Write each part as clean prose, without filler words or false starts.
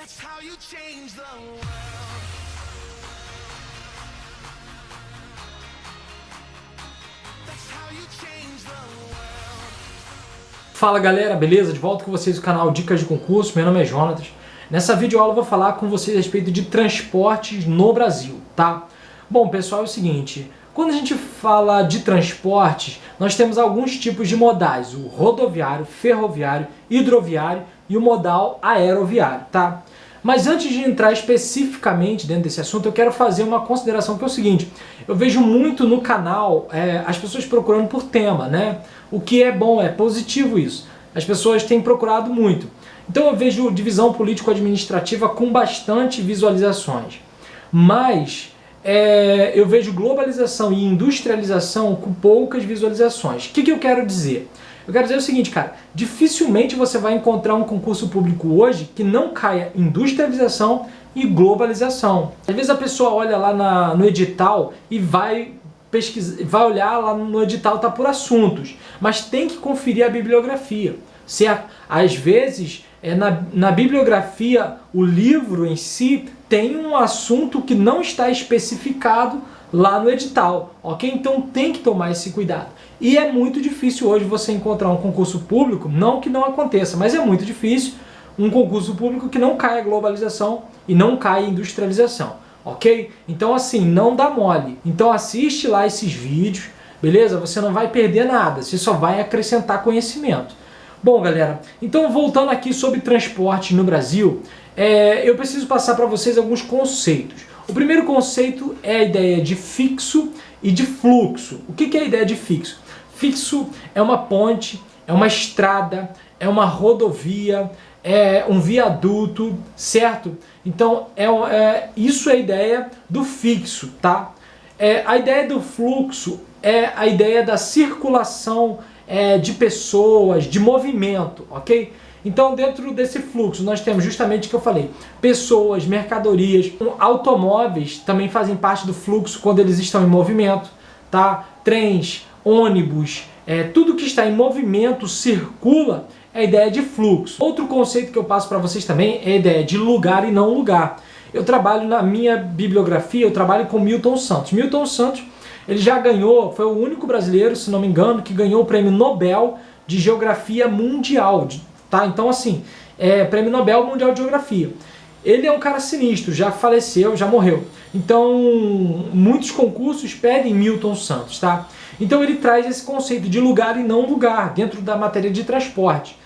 That's how you change the world. That's how you change the world. Fala galera, beleza? De volta com vocês no canal Dicas de Concurso, meu nome é Jonatas. Nessa videoaula eu vou falar com vocês a respeito de transportes no Brasil, tá? Bom pessoal, é o seguinte, quando a gente fala de transportes, nós temos alguns tipos de modais, o rodoviário, ferroviário, hidroviário e o modal aeroviário, tá? Mas antes de entrar especificamente dentro desse assunto, eu quero fazer uma consideração que é o seguinte, eu vejo muito no canal as pessoas procurando por tema, né? O que é bom, é positivo isso. As pessoas têm procurado muito. Então eu vejo divisão político-administrativa com bastante visualizações. Mas eu vejo globalização e industrialização com poucas visualizações. O que eu quero dizer? Eu quero dizer o seguinte, cara, dificilmente você vai encontrar um concurso público hoje que não caia industrialização e globalização. Às vezes a pessoa olha lá no edital e vai pesquisar, vai olhar lá no edital, tá por assuntos, mas tem que conferir a bibliografia, certo? Às vezes, na bibliografia, o livro em si tem um assunto que não está especificado lá no edital, ok? Então tem que tomar esse cuidado. E é muito difícil hoje você encontrar um concurso público, não que não aconteça, mas é muito difícil um concurso público que não caia globalização e não caia industrialização, ok? Então assim, não dá mole. Então assiste lá esses vídeos, beleza? Você não vai perder nada, você só vai acrescentar conhecimento. Bom galera, então voltando aqui sobre transporte no Brasil, eu preciso passar para vocês alguns conceitos. O primeiro conceito é a ideia de fixo e de fluxo. O que é a ideia de fixo? Fixo é uma ponte, é uma estrada, é uma rodovia, é um viaduto, certo? Então isso é a ideia do fixo, tá? A ideia do fluxo é a ideia da circulação de pessoas, de movimento, ok? Então dentro desse fluxo nós temos justamente o que eu falei, pessoas, mercadorias, automóveis também fazem parte do fluxo quando eles estão em movimento, tá? Trens, ônibus, tudo que está em movimento circula, é a ideia de fluxo. Outro conceito que eu passo para vocês também é a ideia de lugar e não lugar. Eu trabalho na minha bibliografia, eu trabalho com Milton Santos. Milton Santos, ele já ganhou, foi o único brasileiro, se não me engano, que ganhou o Prêmio Nobel de Geografia Mundial, tá? Então assim, Prêmio Nobel Mundial de Geografia. Ele é um cara sinistro, já faleceu, já morreu. Então, muitos concursos pedem Milton Santos, tá? Então ele traz esse conceito de lugar e não lugar, dentro da matéria de transporte.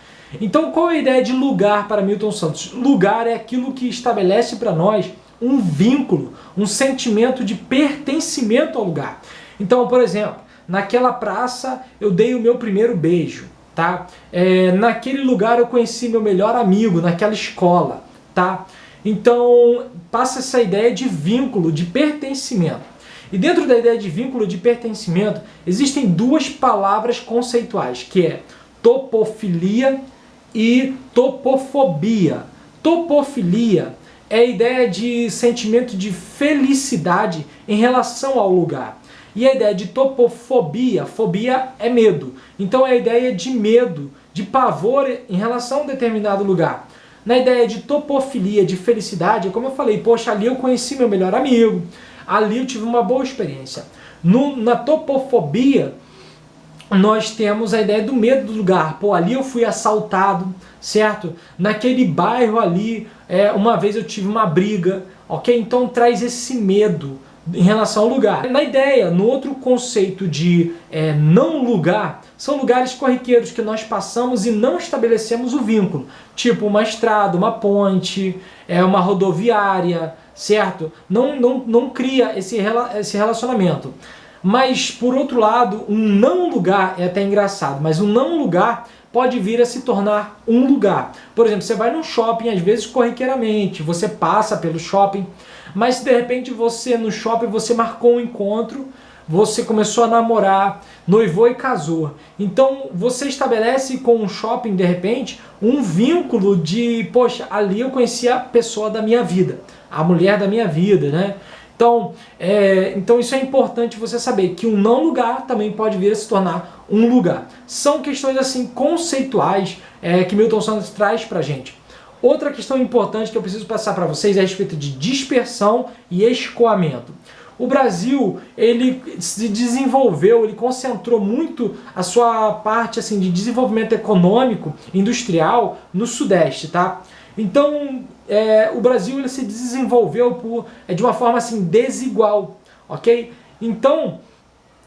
Então qual é a ideia de lugar para Milton Santos? Lugar é aquilo que estabelece para nós um vínculo, um sentimento de pertencimento ao lugar. Então, por exemplo, naquela praça eu dei o meu primeiro beijo, tá? Naquele lugar eu conheci meu melhor amigo, naquela escola, tá? Então passa essa ideia de vínculo, de pertencimento. E dentro da ideia de vínculo, de pertencimento, existem duas palavras conceituais, que é topofilia e topofobia. Topofilia é a ideia de sentimento de felicidade em relação ao lugar. E a ideia de topofobia, fobia é medo. Então é a ideia de medo, de pavor em relação a um determinado lugar. Na ideia de topofilia, de felicidade, como eu falei, poxa, ali eu conheci meu melhor amigo, ali eu tive uma boa experiência. Na topofobia, nós temos a ideia do medo do lugar. Pô, ali eu fui assaltado, certo? Naquele bairro ali, uma vez eu tive uma briga, ok? Então traz esse medo em relação ao lugar. Na ideia, no outro conceito de não lugar, são lugares corriqueiros que nós passamos e não estabelecemos o vínculo. Tipo uma estrada, uma ponte, uma rodoviária, certo? Não cria esse relacionamento. Mas, por outro lado, um não lugar é até engraçado, mas um não lugar pode vir a se tornar um lugar. Por exemplo, você vai num shopping, às vezes corriqueiramente, você passa pelo shopping, mas se de repente você no shopping você marcou um encontro, você começou a namorar, noivou e casou. Então você estabelece com o shopping de repente um vínculo de, poxa, ali eu conheci a pessoa da minha vida, a mulher da minha vida, né? Então isso é importante você saber, que um não lugar também pode vir a se tornar um lugar. São questões assim conceituais que Milton Santos traz pra gente. Outra questão importante que eu preciso passar para vocês é a respeito de dispersão e escoamento. O Brasil, ele se desenvolveu, ele concentrou muito a sua parte assim, de desenvolvimento econômico, industrial, no Sudeste, tá? Então, o Brasil ele se desenvolveu de uma forma assim, desigual, ok? Então,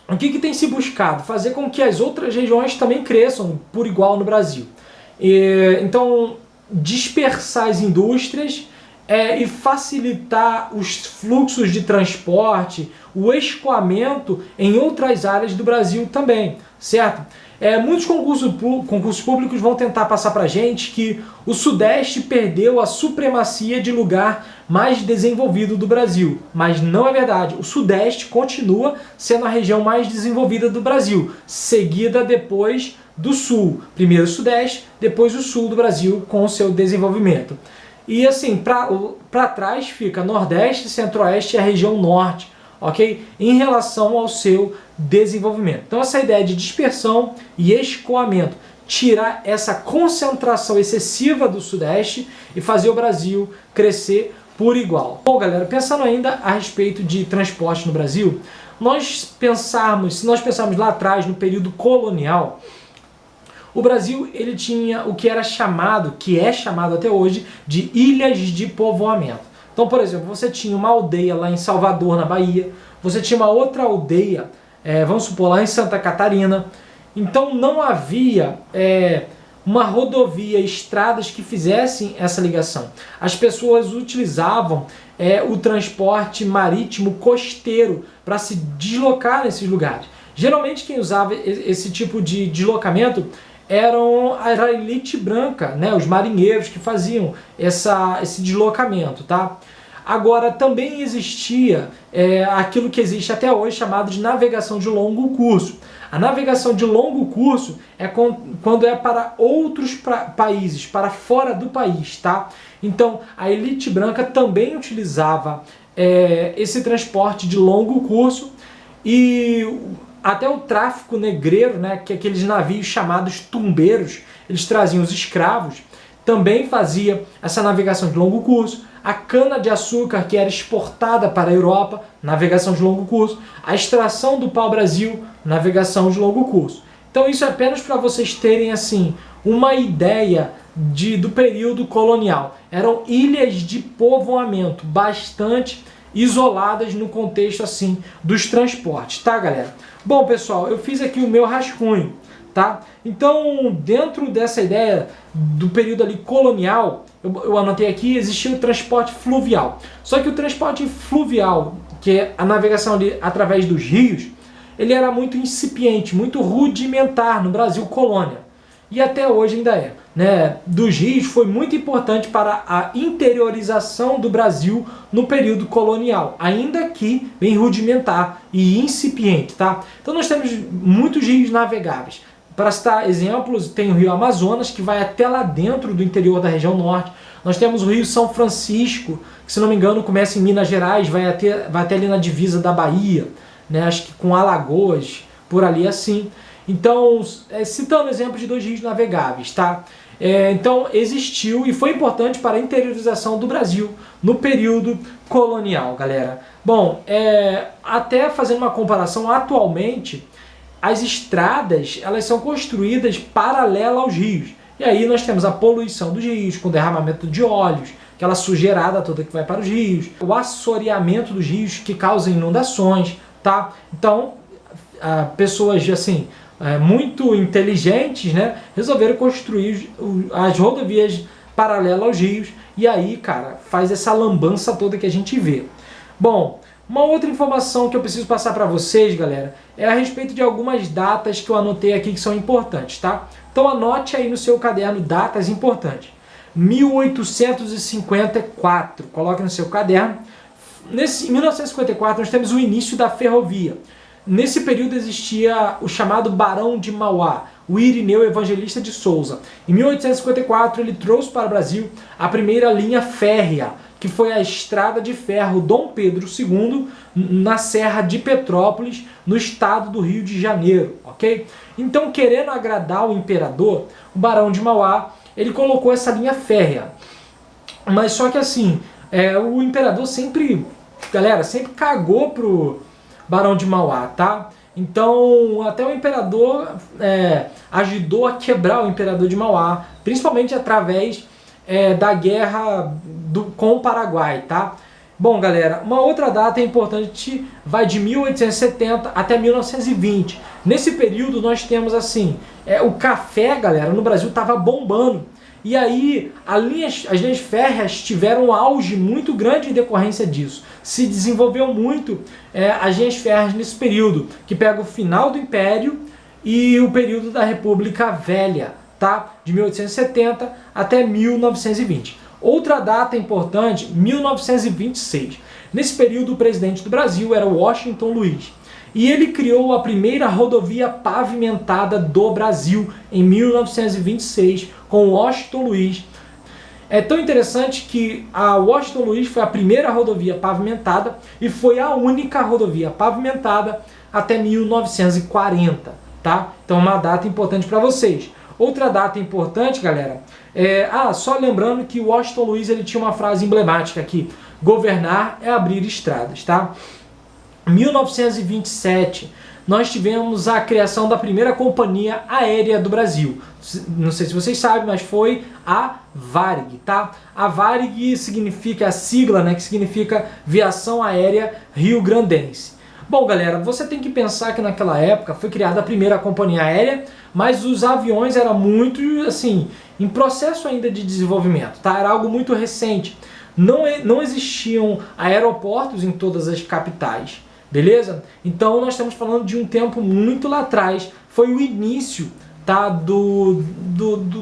o que tem se buscado? Fazer com que as outras regiões também cresçam por igual no Brasil. Então, dispersar as indústrias e facilitar os fluxos de transporte, o escoamento em outras áreas do Brasil também, certo? Muitos concursos públicos vão tentar passar para a gente que o Sudeste perdeu a supremacia de lugar mais desenvolvido do Brasil, mas não é verdade. O Sudeste continua sendo a região mais desenvolvida do Brasil, seguida depois do Sul. Primeiro o Sudeste, depois o Sul do Brasil com o seu desenvolvimento. E assim, para trás fica Nordeste, Centro-Oeste e a região Norte, ok? Em relação ao seu desenvolvimento. Então essa ideia de dispersão e escoamento, tirar essa concentração excessiva do Sudeste e fazer o Brasil crescer por igual. Bom, galera, pensando ainda a respeito de transporte no Brasil, se nós pensarmos lá atrás, no período colonial, o Brasil ele tinha o que é chamado até hoje, de ilhas de povoamento. Então, por exemplo, você tinha uma aldeia lá em Salvador, na Bahia, você tinha uma outra aldeia, vamos supor, lá em Santa Catarina. Então não havia uma rodovia, estradas que fizessem essa ligação. As pessoas utilizavam o transporte marítimo costeiro para se deslocar nesses lugares. Geralmente quem usava esse tipo de deslocamento era a elite branca, né? Os marinheiros que faziam esse deslocamento, tá? Agora, também existia aquilo que existe até hoje, chamado de navegação de longo curso. A navegação de longo curso é quando é para outros países, para fora do país, tá? Então, a elite branca também utilizava esse transporte de longo curso e até o tráfico negreiro, né, que aqueles navios chamados tumbeiros, eles traziam os escravos, também fazia essa navegação de longo curso. A cana-de-açúcar, que era exportada para a Europa, navegação de longo curso. A extração do pau-brasil, navegação de longo curso. Então isso é apenas para vocês terem assim uma ideia do período colonial. Eram ilhas de povoamento, bastante isoladas no contexto assim dos transportes, tá, galera? Bom, pessoal, eu fiz aqui o meu rascunho, tá? Então, dentro dessa ideia do período ali colonial, eu anotei aqui, existia o transporte fluvial. Só que o transporte fluvial, que é a navegação ali através dos rios, ele era muito incipiente, muito rudimentar no Brasil colônia. E até hoje ainda é. Né? Dos rios foi muito importante para a interiorização do Brasil no período colonial, ainda que bem rudimentar e incipiente, tá? Então nós temos muitos rios navegáveis. Para citar exemplos, tem o rio Amazonas, que vai até lá dentro do interior da região norte. Nós temos o rio São Francisco, que se não me engano começa em Minas Gerais, vai até ali na divisa da Bahia, né? Acho que com Alagoas, por ali assim. Então, citando exemplos de dois rios navegáveis, tá? Então, existiu e foi importante para a interiorização do Brasil no período colonial, galera. Bom, até fazendo uma comparação, atualmente, as estradas elas são construídas paralela aos rios. E aí nós temos a poluição dos rios, com derramamento de óleos, aquela sujeirada toda que vai para os rios, o assoreamento dos rios que causa inundações, tá? Então, pessoas assim muito inteligentes, né, resolveram construir as rodovias paralelas aos rios e aí, cara, faz essa lambança toda que a gente vê. Bom, uma outra informação que eu preciso passar para vocês, galera, é a respeito de algumas datas que eu anotei aqui que são importantes, tá? Então anote aí no seu caderno datas importantes. 1854, coloque no seu caderno. Em 1954 nós temos o início da ferrovia. Nesse período existia o chamado Barão de Mauá, o Irineu Evangelista de Souza. Em 1854 ele trouxe para o Brasil a primeira linha férrea, que foi a Estrada de Ferro Dom Pedro II, na Serra de Petrópolis, no estado do Rio de Janeiro, ok? Então, querendo agradar o imperador, o Barão de Mauá, ele colocou essa linha férrea. Mas só que assim, o imperador sempre, galera, sempre cagou pro Barão de Mauá, tá? Então, até o imperador ajudou a quebrar o imperador de Mauá, principalmente através da guerra com o Paraguai, tá? Bom, galera, uma outra data importante vai de 1870 até 1920. Nesse período nós temos assim, o café, galera, no Brasil estava bombando. E aí as linhas férreas tiveram um auge muito grande em decorrência disso. Se desenvolveu muito as linhas férreas nesse período, que pega o final do Império e o período da República Velha, tá? De 1870 até 1920. Outra data importante, 1926. Nesse período, o presidente do Brasil era Washington Luiz. E ele criou a primeira rodovia pavimentada do Brasil em 1926, com Washington Luiz. É tão interessante que a Washington Luiz foi a primeira rodovia pavimentada e foi a única rodovia pavimentada até 1940, tá? Então, uma data importante para vocês. Outra data importante, galera, só lembrando que o Washington Luiz ele tinha uma frase emblemática aqui: governar é abrir estradas, tá? 1927, nós tivemos a criação da primeira companhia aérea do Brasil. Não sei se vocês sabem, mas foi a Varig, tá? A Varig significa a sigla, né, que significa Viação Aérea Rio-Grandense. Bom, galera, você tem que pensar que naquela época foi criada a primeira companhia aérea, mas os aviões eram muito, assim, em processo ainda de desenvolvimento, tá? Era algo muito recente. Não existiam aeroportos em todas as capitais, beleza? Então nós estamos falando de um tempo muito lá atrás. Foi o início, tá,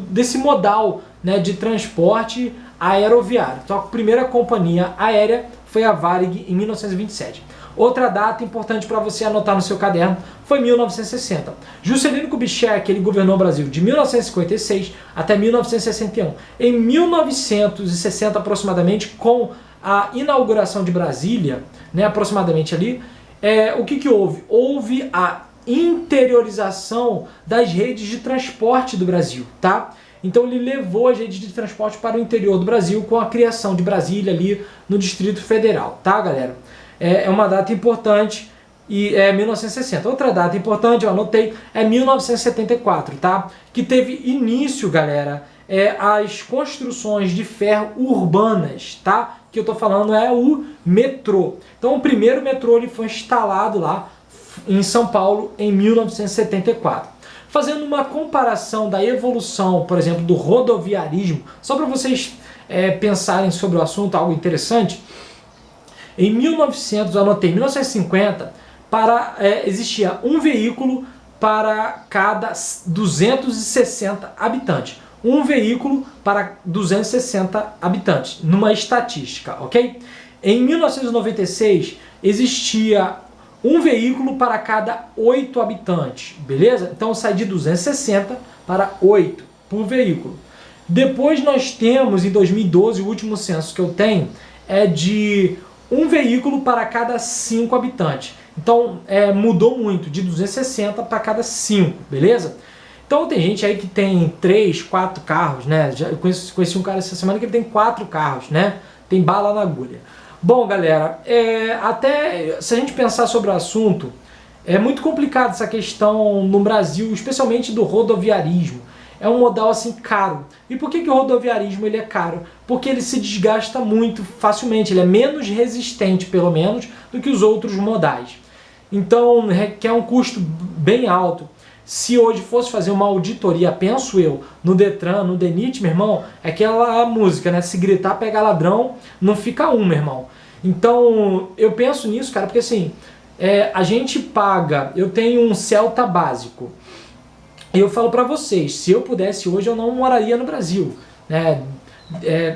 desse modal, né, de transporte aeroviário. Então a primeira companhia aérea foi a Varig em 1927. Outra data importante para você anotar no seu caderno foi 1960. Juscelino Kubitschek, ele governou o Brasil de 1956 até 1961. Em 1960 aproximadamente, com a inauguração de Brasília, né, aproximadamente ali, o que houve? Houve a interiorização das redes de transporte do Brasil, tá? Então ele levou as redes de transporte para o interior do Brasil com a criação de Brasília ali no Distrito Federal, tá, galera? É uma data importante e é 1960. Outra data importante, eu anotei, é 1974, tá? Que teve início, galera, as construções de ferro urbanas, tá? Que eu tô falando é o metrô. Então o primeiro metrô ele foi instalado lá em São Paulo em 1974. Fazendo uma comparação da evolução, por exemplo, do rodoviarismo, só para vocês pensarem sobre o assunto, algo interessante. Em 1900, eu anotei, 1950, existia um veículo para cada 260 habitantes. Um veículo para 260 habitantes, numa estatística, ok? Em 1996, existia um veículo para cada 8 habitantes, beleza? Então sai de 260 para 8 por veículo. Depois nós temos, em 2012, o último censo que eu tenho é de um veículo para cada 5 habitantes. Então mudou muito, de 260 para cada 5, beleza? Então tem gente aí que tem 3, 4 carros, né? Eu conheci um cara essa semana que ele tem 4 carros, né? Tem bala na agulha. Bom, galera, até se a gente pensar sobre o assunto, é muito complicado essa questão no Brasil, especialmente do rodoviarismo. É um modal assim caro. E por que o rodoviarismo ele é caro? Porque ele se desgasta muito facilmente, ele é menos resistente, pelo menos, do que os outros modais. Então requer um custo bem alto. Se hoje fosse fazer uma auditoria, penso eu, no Detran, no DENIT, meu irmão, é aquela música, né? Se gritar, pegar ladrão, não fica um, meu irmão. Então, eu penso nisso, cara, porque assim, a gente paga, eu tenho um Celta básico, e eu falo pra vocês, se eu pudesse hoje, eu não moraria no Brasil, né?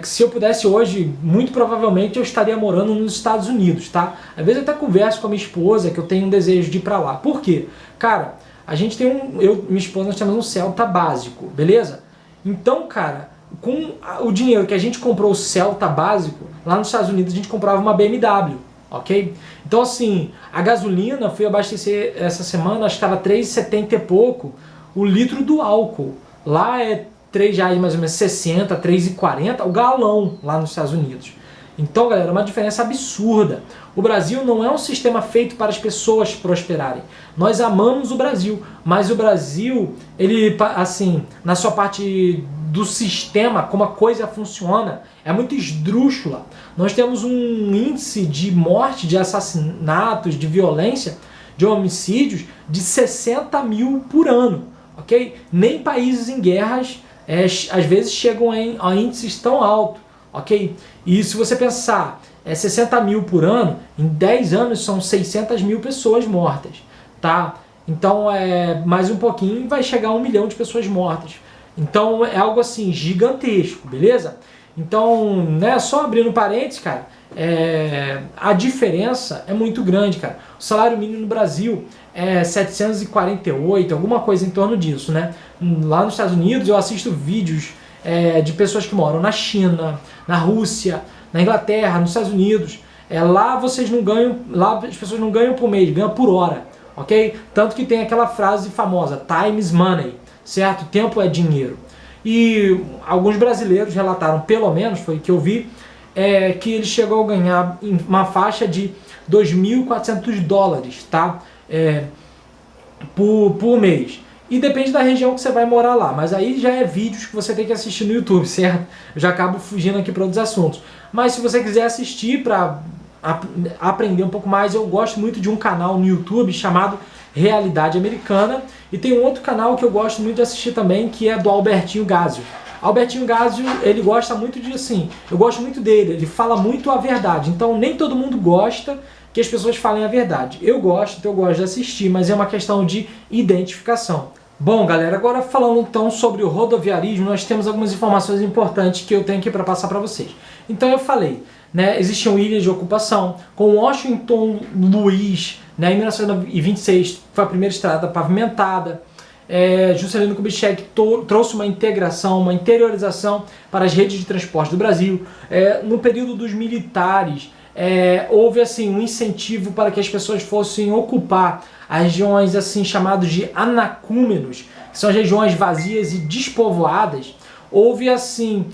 Se eu pudesse hoje, muito provavelmente eu estaria morando nos Estados Unidos, tá? Às vezes eu até converso com a minha esposa que eu tenho um desejo de ir pra lá. Por quê? Cara, a gente tem eu e minha esposa, nós temos um Celta básico, beleza? Então, cara, com o dinheiro que a gente comprou o Celta básico, lá nos Estados Unidos a gente comprava uma BMW, ok? Então, assim, a gasolina, fui abastecer essa semana, acho que estava R$3,70 e pouco o litro do álcool. Lá é R$ mais ou menos 60, R$ 3,40 o galão lá nos Estados Unidos. Então, galera, é uma diferença absurda. O Brasil não é um sistema feito para as pessoas prosperarem. Nós amamos o Brasil, mas o Brasil, ele, assim, na sua parte do sistema, como a coisa funciona, é muito esdrúxula. Nós temos um índice de morte, de assassinatos, de violência, de homicídios, de 60 mil por ano, ok? Nem países em guerras, às vezes, chegam a índices tão altos. Ok? E se você pensar, 60 mil por ano, em 10 anos são 600 mil pessoas mortas, tá? Então, mais um pouquinho vai chegar a 1 milhão de pessoas mortas. Então, é algo assim, gigantesco, beleza? Então, né, só abrindo parênteses, cara, a diferença é muito grande, cara. O salário mínimo no Brasil é 748, alguma coisa em torno disso, né? Lá nos Estados Unidos eu assisto vídeos de pessoas que moram na China, na Rússia, na Inglaterra, nos Estados Unidos. Lá vocês não ganham, lá as pessoas não ganham por mês, ganham por hora, ok? Tanto que tem aquela frase famosa, time is money, certo? Tempo é dinheiro. E alguns brasileiros relataram, pelo menos, foi o que eu vi, que ele chegou a ganhar uma faixa de $2.400, tá? Por mês. E depende da região que você vai morar lá, mas aí já é vídeos que você tem que assistir no YouTube, certo? Eu já acabo fugindo aqui para outros assuntos. Mas se você quiser assistir para aprender um pouco mais, eu gosto muito de um canal no YouTube chamado Realidade Americana, e tem um outro canal que eu gosto muito de assistir também, que é do Albertinho Gázio. Albertinho Gázio, ele gosta muito de, assim, eu gosto muito dele, ele fala muito a verdade, então nem todo mundo gosta que as pessoas falem a verdade. Eu gosto, então eu gosto de assistir, mas é uma questão de identificação. Bom, galera, agora falando então sobre o rodoviarismo, nós temos algumas informações importantes que eu tenho aqui para passar para vocês. Então eu falei, né, existiam ilhas de ocupação, com Washington Luiz, né, em 1926 foi a primeira estrada pavimentada. Juscelino Kubitschek trouxe uma integração, uma interiorização para as redes de transporte do Brasil. No período dos militares, houve assim um incentivo para que as pessoas fossem ocupar as regiões assim chamadas de anacúmenos, que são as regiões vazias e despovoadas. Houve assim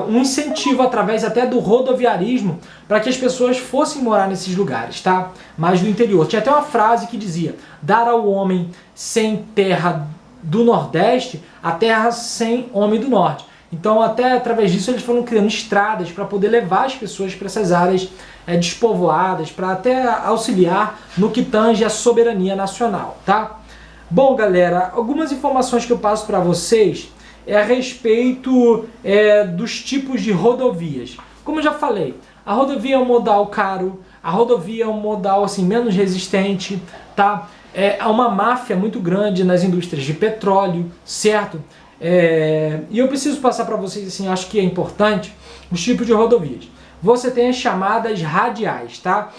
um incentivo através até do rodoviarismo para que as pessoas fossem morar nesses lugares, tá? Mais do interior. Tinha até uma frase que dizia: dar ao homem sem terra do Nordeste a terra sem homem do Norte. Então, até através disso, eles foram criando estradas para poder levar as pessoas para essas áreas despovoadas, para até auxiliar no que tange a soberania nacional, tá? Bom, galera, algumas informações que eu passo para vocês a respeito dos tipos de rodovias. Como eu já falei, a rodovia é um modal caro, a rodovia é um modal assim, menos resistente, tá? Há uma máfia muito grande nas indústrias de petróleo, certo? E eu preciso passar para vocês, assim, acho que é importante, os tipos de rodovias. Você tem as chamadas radiais, tá?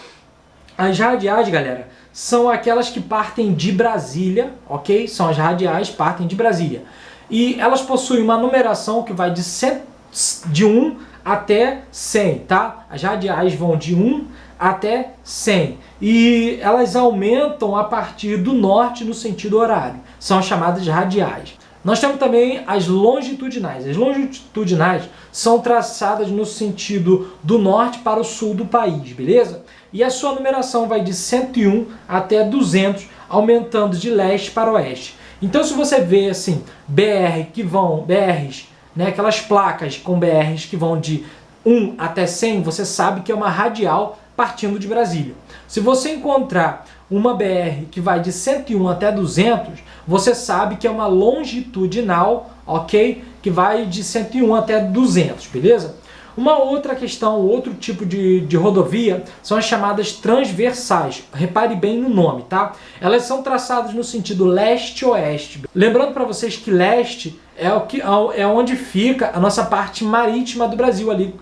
As radiais, galera, são aquelas que partem de Brasília, ok? São as radiais, partem de Brasília. E elas possuem uma numeração que vai de 1 até 100, tá? As radiais vão de 1 até 100. E elas aumentam a partir do norte no sentido horário. São as chamadas radiais. Nós temos também as longitudinais. As longitudinais são traçadas no sentido do norte para o sul do país, beleza? E a sua numeração vai de 101 até 200, aumentando de leste para oeste. Então, se você vê assim, BRs, né, aquelas placas com BRs que vão de 1 até 100, você sabe que é uma radial partindo de Brasília. Se você encontrar uma BR que vai de 101 até 200, você sabe que é uma longitudinal, ok? Que vai de 101 até 200, beleza? Uma outra questão, outro tipo de rodovia, são as chamadas transversais. Repare bem no nome, tá? Elas são traçadas no sentido leste-oeste. Lembrando para vocês que leste é onde fica a nossa parte marítima do Brasil, ali,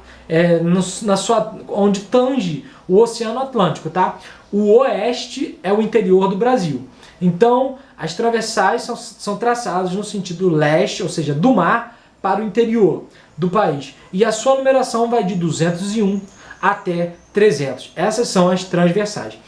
onde tange o Oceano Atlântico, tá? O oeste é o interior do Brasil. Então, as transversais são traçadas no sentido leste, ou seja, do mar para o interior do país. E a sua numeração vai de 201 até 300. Essas são as transversais.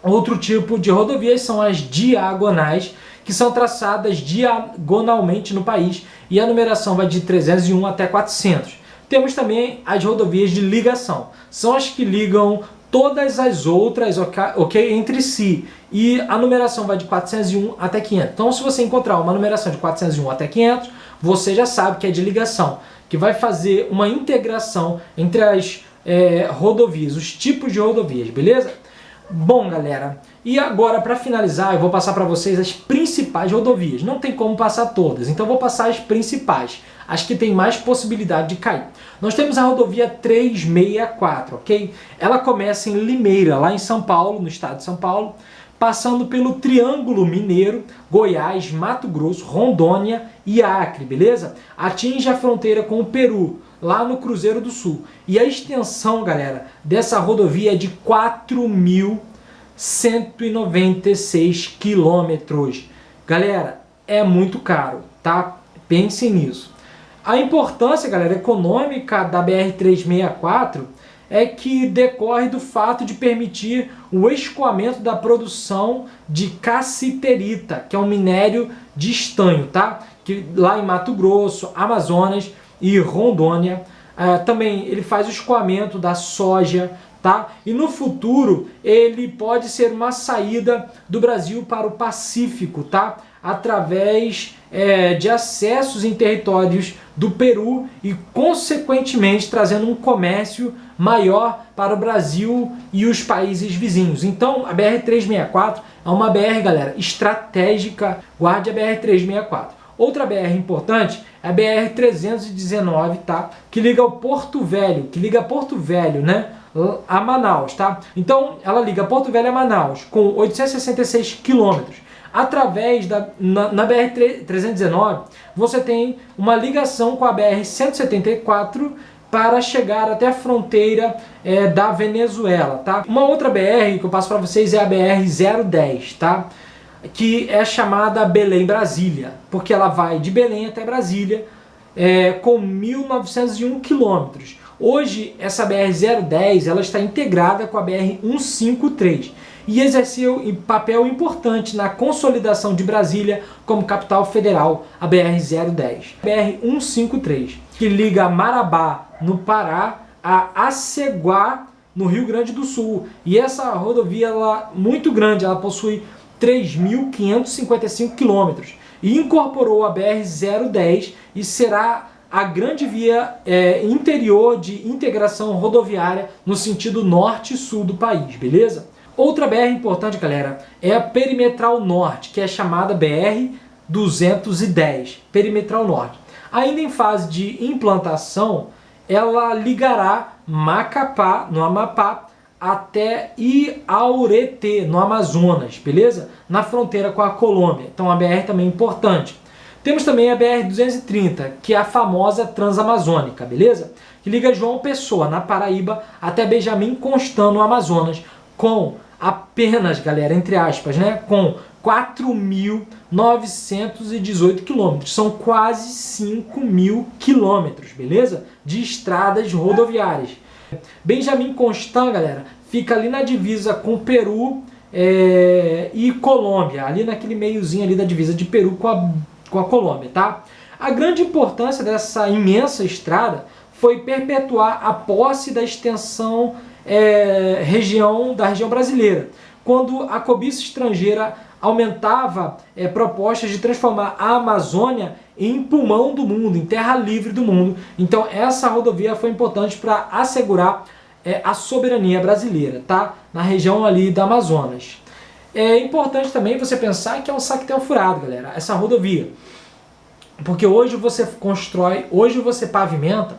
Outro tipo de rodovias são as diagonais, que são traçadas diagonalmente no país, e a numeração vai de 301 até 400. Temos também as rodovias de ligação, são as que ligam todas as outras, ok, entre si, e a numeração vai de 401 até 500. Então, se você encontrar uma numeração de 401 até 500, você já sabe que é de ligação, que vai fazer uma integração entre as rodovias, os tipos de rodovias, beleza? Bom, galera, e agora para finalizar eu vou passar para vocês as principais rodovias. Não tem como passar todas, então eu vou passar as principais, as que tem mais possibilidade de cair. Nós temos a rodovia 364, ok? Ela começa em Limeira, lá em São Paulo, no estado de São Paulo, passando pelo Triângulo Mineiro, Goiás, Mato Grosso, Rondônia e Acre, beleza? Atinge a fronteira com o Peru, lá no Cruzeiro do Sul. E a extensão, galera, dessa rodovia é de 4.196 quilômetros. Galera, é muito caro, tá? Pensem nisso. A importância, galera, econômica da BR-364 é que decorre do fato de permitir o escoamento da produção de cassiterita, que é um minério de estanho, tá? Que lá em Mato Grosso, Amazonas e Rondônia. Também ele faz o escoamento da soja, tá? E no futuro ele pode ser uma saída do Brasil para o Pacífico, tá? Através de acessos em territórios do Peru e, consequentemente, trazendo um comércio maior para o Brasil e os países vizinhos. Então, a BR-364 é uma BR, galera, estratégica. Guarde a BR-364. Outra BR importante é a BR-319, tá? Que liga o Porto Velho, né? A Manaus, tá? Então, ela liga Porto Velho a Manaus com 866 quilômetros. Através na BR-319, você tem uma ligação com a BR-174 para chegar até a fronteira da Venezuela, tá? Uma outra BR que eu passo para vocês é a BR-010, tá? Que é chamada Belém-Brasília, porque ela vai de Belém até Brasília com 1.901 quilômetros. Hoje, essa BR-010 ela está integrada com a BR-153 e exerceu um papel importante na consolidação de Brasília como capital federal, a BR-010. BR-153, que liga Marabá, no Pará, a Aceguá, no Rio Grande do Sul. E essa rodovia ela, muito grande, ela possui 3.555 quilômetros e incorporou a BR-010 e será a grande via interior de integração rodoviária no sentido norte e sul do país, beleza? Outra BR importante, galera, é a Perimetral Norte, que é chamada BR-210, Perimetral Norte. Ainda em fase de implantação, ela ligará Macapá, no Amapá, até Iaureté, no Amazonas, beleza? Na fronteira com a Colômbia. Então a BR também é importante. Temos também a BR-230, que é a famosa Transamazônica, beleza? Que liga João Pessoa, na Paraíba, até Benjamin Constant, no Amazonas, com apenas, galera, entre aspas, né? Com 4.918 quilômetros. São quase 5.000 quilômetros, beleza? De estradas rodoviárias. Benjamin Constant, galera, fica ali na divisa com Peru e Colômbia, ali naquele meiozinho ali da divisa de Peru com a Colômbia, tá? A grande importância dessa imensa estrada foi perpetuar a posse da extensão da região brasileira, quando a cobiça estrangeira aumentava propostas de transformar a Amazônia em pulmão do mundo, em terra livre do mundo. Então essa rodovia foi importante para assegurar a soberania brasileira, tá? Na região ali da Amazonas. É importante também você pensar que é um saquetel furado, galera, essa rodovia. Porque hoje você constrói, hoje você pavimenta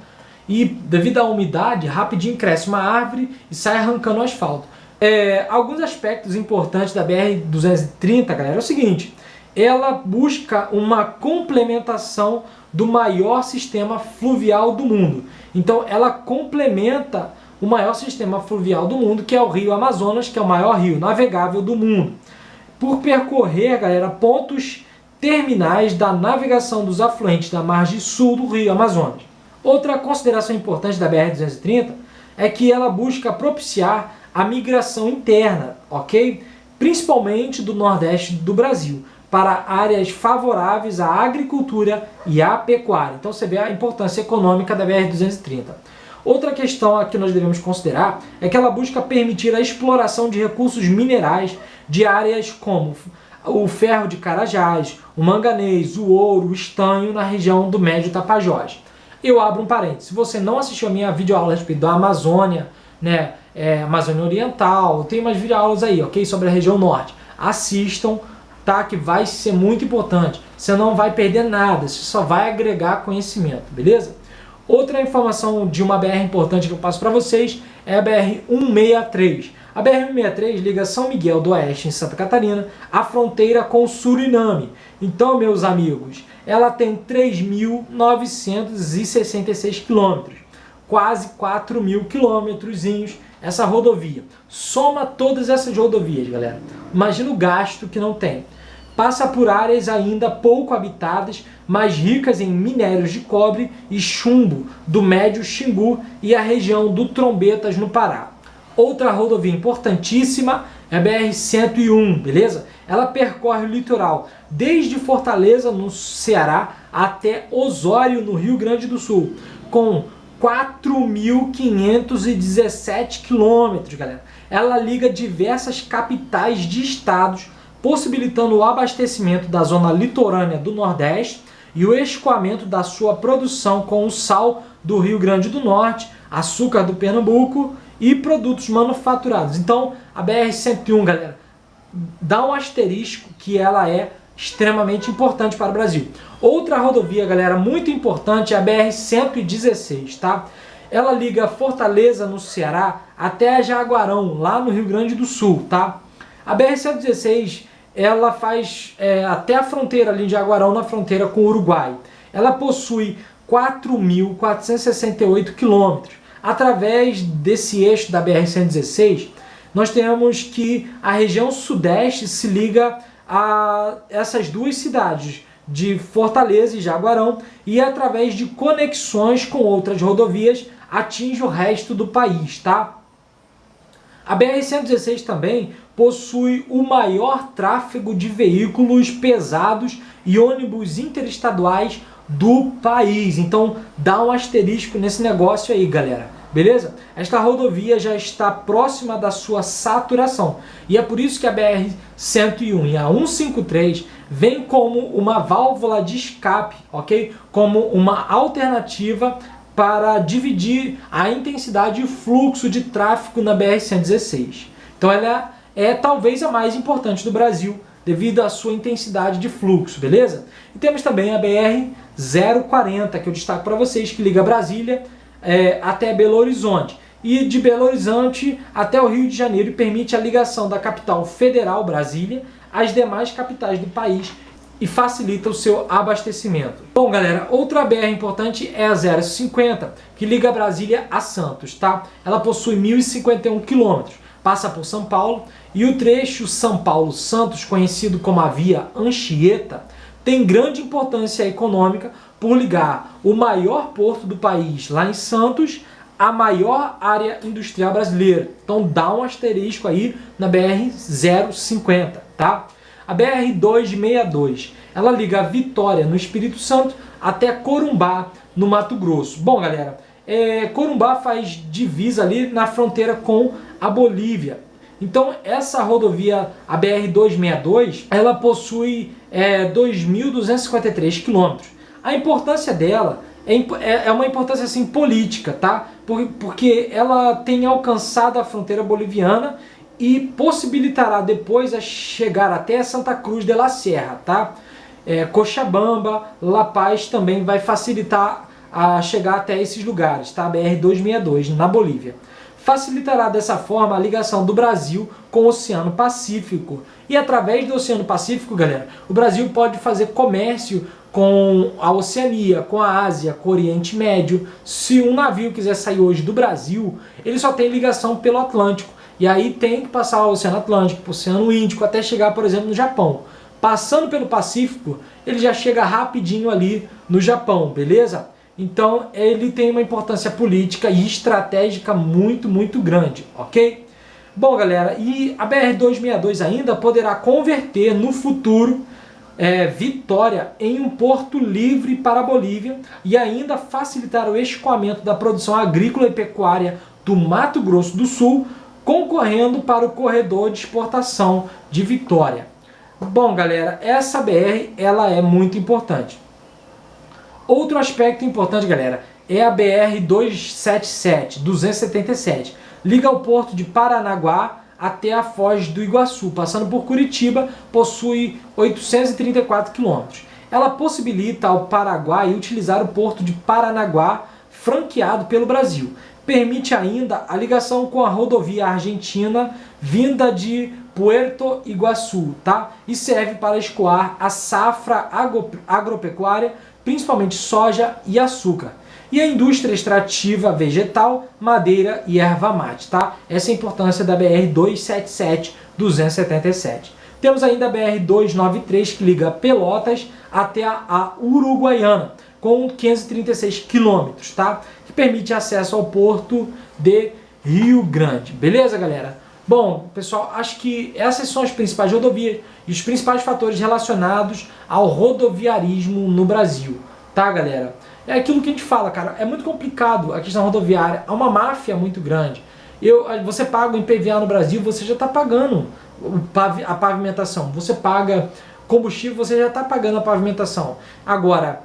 e devido à umidade, rapidinho cresce uma árvore e sai arrancando o asfalto. Alguns aspectos importantes da BR-230, galera, é o seguinte: ela busca uma complementação do maior sistema fluvial do mundo. Então ela complementa o maior sistema fluvial do mundo, que é o Rio Amazonas, que é o maior rio navegável do mundo, por percorrer, galera, pontos terminais da navegação dos afluentes da margem sul do Rio Amazonas. Outra consideração importante da BR-230 é que ela busca propiciar a migração interna, ok? Principalmente do Nordeste do Brasil, para áreas favoráveis à agricultura e à pecuária. Então você vê a importância econômica da BR-230. Outra questão que nós devemos considerar é que ela busca permitir a exploração de recursos minerais de áreas como o ferro de Carajás, o manganês, o ouro, o estanho na região do Médio Tapajós. Eu abro um parênteses, se você não assistiu a minha videoaula a respeito da Amazônia, né, Amazônia Oriental, tem umas videoaulas aí, ok? Sobre a região norte. Assistam, tá? Que vai ser muito importante. Você não vai perder nada, você só vai agregar conhecimento, beleza? Outra informação de uma BR importante que eu passo para vocês é a BR-163. A BR-163 liga São Miguel do Oeste, em Santa Catarina, à fronteira com o Suriname. Então, meus amigos, ela tem 3.966 quilômetros, quase 4.000 quilômetrozinhos essa rodovia. Soma todas essas rodovias, galera. Imagina o gasto que não tem. Passa por áreas ainda pouco habitadas, mas ricas em minérios de cobre e chumbo do Médio Xingu e a região do Trombetas, no Pará. Outra rodovia importantíssima é a BR-101, beleza? Ela percorre o litoral desde Fortaleza, no Ceará, até Osório, no Rio Grande do Sul, com 4.517 quilômetros, galera. Ela liga diversas capitais de estados, possibilitando o abastecimento da zona litorânea do Nordeste e o escoamento da sua produção com o sal do Rio Grande do Norte, açúcar do Pernambuco e produtos manufaturados. Então, a BR-101, galera, dá um asterisco que ela é extremamente importante para o Brasil. Outra rodovia, galera, muito importante é a BR-116, tá? Ela liga Fortaleza, no Ceará, até Jaguarão, lá no Rio Grande do Sul, tá? A BR-116, ela faz até a fronteira ali de Jaguarão, na fronteira com o Uruguai. Ela possui 4.468 quilômetros. Através desse eixo da BR-116, nós temos que a região sudeste se liga a essas duas cidades, de Fortaleza e Jaguarão, e através de conexões com outras rodovias atinge o resto do país, tá? A BR-116 também possui o maior tráfego de veículos pesados e ônibus interestaduais do país. Então dá um asterisco nesse negócio aí, galera. Beleza? Esta rodovia já está próxima da sua saturação. E é por isso que a BR-101 e a 153 vem como uma válvula de escape, ok? Como uma alternativa para dividir a intensidade e o fluxo de tráfego na BR-116. Então ela é talvez a mais importante do Brasil, devido à sua intensidade de fluxo, beleza? E temos também a BR-040, que eu destaco para vocês, que liga Brasília até Belo Horizonte. E de Belo Horizonte até o Rio de Janeiro, e permite a ligação da capital federal, Brasília, às demais capitais do país e facilita o seu abastecimento. Bom, galera, outra BR importante é a 050, que liga Brasília a Santos, tá? Ela possui 1.051 quilômetros, passa por São Paulo, e o trecho São Paulo-Santos, conhecido como a Via Anchieta, tem grande importância econômica por ligar o maior porto do país, lá em Santos, à maior área industrial brasileira. Então dá um asterisco aí na BR-050, tá? A BR-262, ela liga Vitória, no Espírito Santo, até Corumbá, no Mato Grosso. Bom, galera, Corumbá faz divisa ali na fronteira com a Bolívia. Então essa rodovia, a BR-262, ela possui 2.253 quilômetros. A importância dela é uma importância assim, política, tá? Porque ela tem alcançado a fronteira boliviana e possibilitará depois a chegar até Santa Cruz de la Sierra, tá? Cochabamba, La Paz também vai facilitar a chegar até esses lugares, tá? BR-262 na Bolívia. Facilitará dessa forma a ligação do Brasil com o Oceano Pacífico. E através do Oceano Pacífico, galera, o Brasil pode fazer comércio com a Oceania, com a Ásia, com o Oriente Médio. Se um navio quiser sair hoje do Brasil, ele só tem ligação pelo Atlântico. E aí tem que passar o Oceano Atlântico, o Oceano Índico, até chegar, por exemplo, no Japão. Passando pelo Pacífico, ele já chega rapidinho ali no Japão, beleza? Então ele tem uma importância política e estratégica muito, muito grande, ok? Bom, galera, e a BR-262 ainda poderá converter no futuro Vitória em um porto livre para a Bolívia e ainda facilitar o escoamento da produção agrícola e pecuária do Mato Grosso do Sul, concorrendo para o corredor de exportação de Vitória. Bom, galera, essa BR ela é muito importante. Outro aspecto importante, galera, é a BR 277, liga ao porto de Paranaguá até a Foz do Iguaçu, passando por Curitiba, possui 834 quilômetros. Ela possibilita ao Paraguai utilizar o porto de Paranaguá, franqueado pelo Brasil. Permite ainda a ligação com a rodovia argentina vinda de Puerto Iguaçu, tá? E serve para escoar a safra agropecuária, principalmente soja e açúcar. E a indústria extrativa vegetal, madeira e erva mate, tá? Essa é a importância da BR 277. Temos ainda a BR 293 que liga Pelotas até a Uruguaiana, com 536 quilômetros, tá? Que permite acesso ao porto de Rio Grande. Beleza, galera? Bom, pessoal, acho que essas são as principais rodovias e os principais fatores relacionados ao rodoviarismo no Brasil, tá, galera? É aquilo que a gente fala, cara, é muito complicado a questão rodoviária, há uma máfia muito grande. Você paga o IPVA no Brasil, você já está pagando a pavimentação. Você paga combustível, você já está pagando a pavimentação. Agora,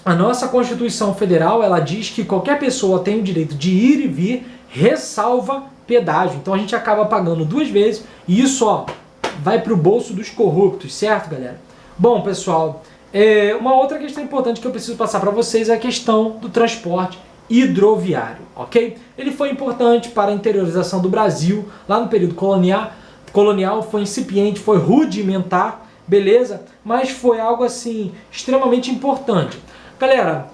a nossa Constituição Federal, ela diz que qualquer pessoa tem o direito de ir e vir, ressalva pedágio. Então a gente acaba pagando duas vezes e isso, ó, vai para o bolso dos corruptos, certo, galera? Bom, pessoal, uma outra questão importante que eu preciso passar para vocês é a questão do transporte hidroviário, ok? Ele foi importante para a interiorização do Brasil, lá no período colonial foi incipiente, foi rudimentar, beleza? Mas foi algo assim extremamente importante. Galera,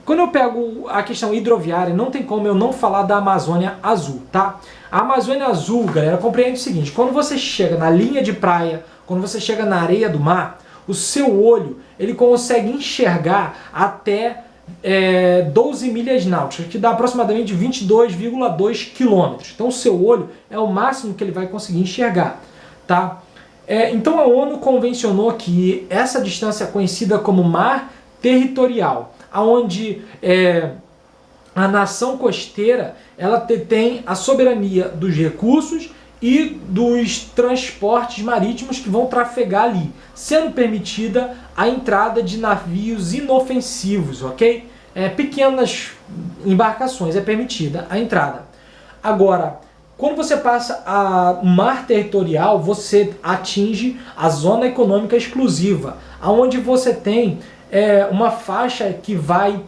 quando eu pego a questão hidroviária, não tem como eu não falar da Amazônia Azul, tá? A Amazônia Azul, galera, compreende o seguinte: quando você chega na linha de praia, quando você chega na areia do mar, o seu olho ele consegue enxergar até 12 milhas náuticas, que dá aproximadamente 22,2 quilômetros. Então o seu olho é o máximo que ele vai conseguir enxergar, tá? Então a ONU convencionou que essa distância é conhecida como mar territorial, onde a nação costeira ela detém a soberania dos recursos e dos transportes marítimos que vão trafegar ali, sendo permitida a entrada de navios inofensivos, ok? Pequenas embarcações é permitida a entrada. Agora, quando você passa a mar territorial, você atinge a zona econômica exclusiva, onde você tem uma faixa que vai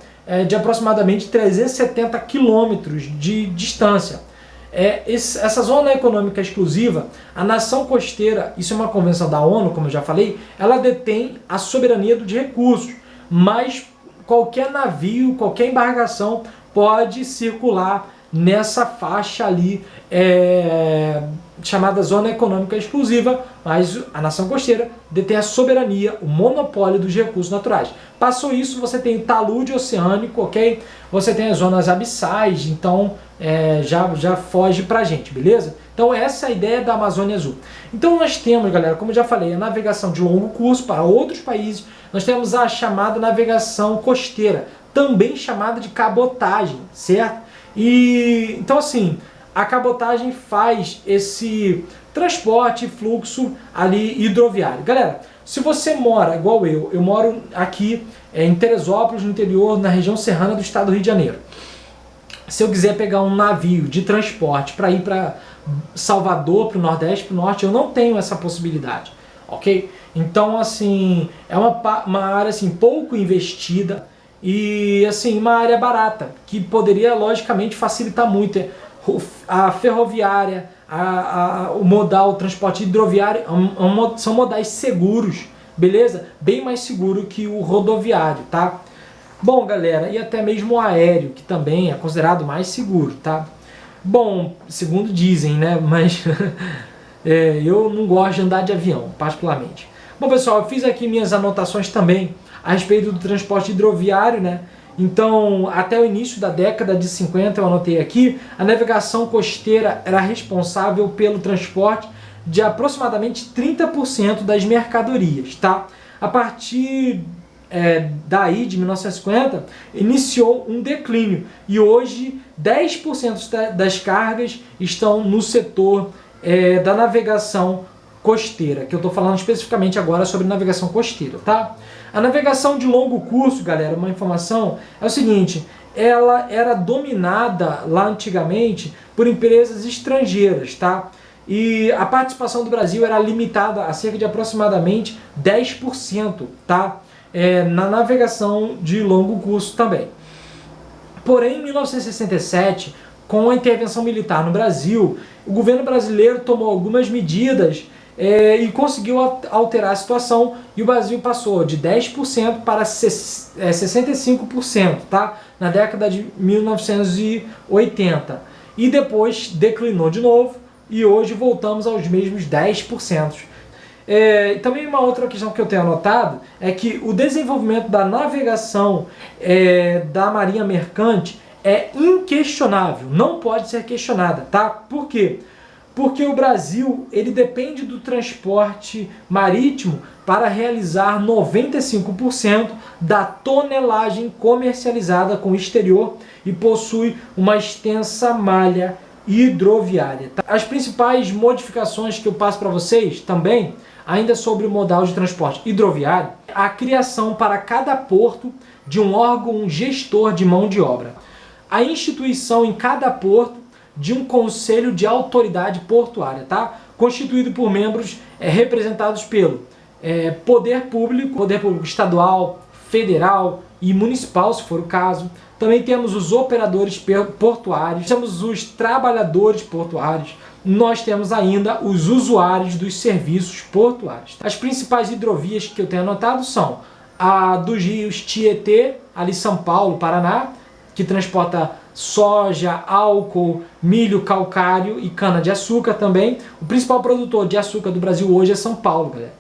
de aproximadamente 370 quilômetros de distância. Essa zona econômica exclusiva, a nação costeira, isso é uma convenção da ONU, como eu já falei, ela detém a soberania dos recursos, mas qualquer navio, qualquer embarcação pode circular nessa faixa ali chamada zona econômica exclusiva, mas a nação costeira detém a soberania, o monopólio dos recursos naturais. Passou isso, você tem o talude oceânico, ok? Você tem as zonas abissais, então já foge pra gente, beleza? Então essa é a ideia da Amazônia Azul. Então nós temos, galera, como eu já falei, a navegação de longo curso para outros países, nós temos a chamada navegação costeira, também chamada de cabotagem, certo? E então assim, a cabotagem faz esse transporte, fluxo ali hidroviário. Galera, se você mora igual eu moro aqui em Teresópolis, no interior, na região serrana do estado do Rio de Janeiro. Se eu quiser pegar um navio de transporte para ir para Salvador, para o Nordeste, para o Norte, eu não tenho essa possibilidade, ok? Então, assim, é uma área assim, pouco investida e assim, uma área barata, que poderia, logicamente, facilitar muito. A ferroviária, o modal, o transporte hidroviário, são modais seguros, beleza? Bem mais seguro que o rodoviário, tá? Bom, galera, e até mesmo o aéreo, que também é considerado mais seguro, tá? Bom, segundo dizem, né? Mas eu não gosto de andar de avião, particularmente. Bom, pessoal, eu fiz aqui minhas anotações também a respeito do transporte hidroviário, né? Então, até o início da década de 50, eu anotei aqui, a navegação costeira era responsável pelo transporte de aproximadamente 30% das mercadorias, tá? A partir daí, de 1950, iniciou um declínio e hoje 10% das cargas estão no setor da navegação costeira, que eu estou falando especificamente agora sobre navegação costeira, tá? A navegação de longo curso, galera, uma informação, é o seguinte: ela era dominada lá antigamente por empresas estrangeiras, tá? E a participação do Brasil era limitada a cerca de aproximadamente 10%, tá? Na navegação de longo curso também. Porém, em 1967, com a intervenção militar no Brasil, o governo brasileiro tomou algumas medidas e conseguiu alterar a situação, e o Brasil passou de 10% para 65%, tá? Na década de 1980. E depois declinou de novo e hoje voltamos aos mesmos 10%. Também uma outra questão que eu tenho anotado é que o desenvolvimento da navegação da marinha mercante é inquestionável, não pode ser questionada, tá? Por quê? Porque o Brasil ele depende do transporte marítimo para realizar 95% da tonelagem comercializada com o exterior e possui uma extensa malha hidroviária. Tá? As principais modificações que eu passo para vocês também, ainda sobre o modal de transporte hidroviário, a criação para cada porto de um órgão gestor de mão de obra, a instituição em cada porto de um conselho de autoridade portuária, tá? Constituído por membros representados pelo poder público estadual, federal e municipal, se for o caso. Também temos os operadores portuários, temos os trabalhadores portuários, nós temos ainda os usuários dos serviços portuários. As principais hidrovias que eu tenho anotado são a dos rios Tietê, ali São Paulo, Paraná, que transporta soja, álcool, milho, calcário e cana-de-açúcar também. O principal produtor de açúcar do Brasil hoje é São Paulo, galera.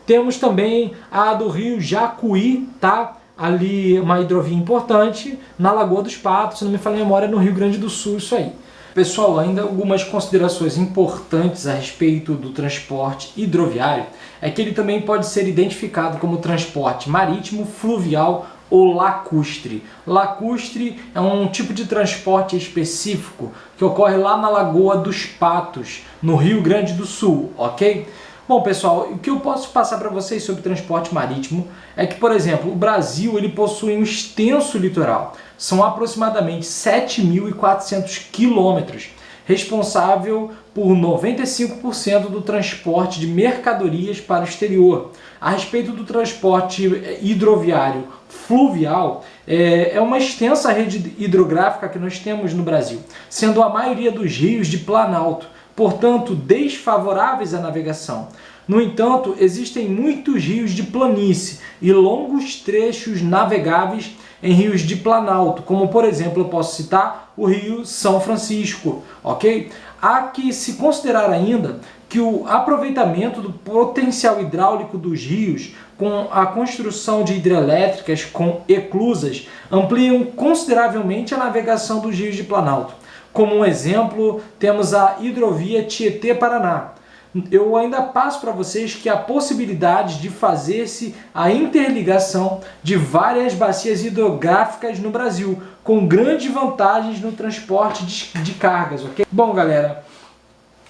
Temos também a do rio Jacuí, tá? Ali uma hidrovia importante, na Lagoa dos Patos, se não me falha a memória, no Rio Grande do Sul, isso aí. Pessoal, ainda algumas considerações importantes a respeito do transporte hidroviário é que ele também pode ser identificado como transporte marítimo, fluvial ou lacustre. Lacustre é um tipo de transporte específico que ocorre lá na Lagoa dos Patos, no Rio Grande do Sul, ok? Bom, pessoal, o que eu posso passar para vocês sobre transporte marítimo é que, por exemplo, o Brasil ele possui um extenso litoral. São aproximadamente 7.400 quilômetros, responsável por 95% do transporte de mercadorias para o exterior. A respeito do transporte hidroviário fluvial, é uma extensa rede hidrográfica que nós temos no Brasil, sendo a maioria dos rios de planalto, portanto desfavoráveis à navegação. No entanto, existem muitos rios de planície e longos trechos navegáveis em rios de planalto, como por exemplo eu posso citar o Rio São Francisco, ok? Há que se considerar ainda que o aproveitamento do potencial hidráulico dos rios com a construção de hidrelétricas com eclusas ampliam consideravelmente a navegação dos rios de planalto. Como um exemplo, temos a hidrovia Tietê-Paraná. Eu ainda passo para vocês que há possibilidade de fazer-se a interligação de várias bacias hidrográficas no Brasil, com grandes vantagens no transporte de cargas, ok? Bom, galera,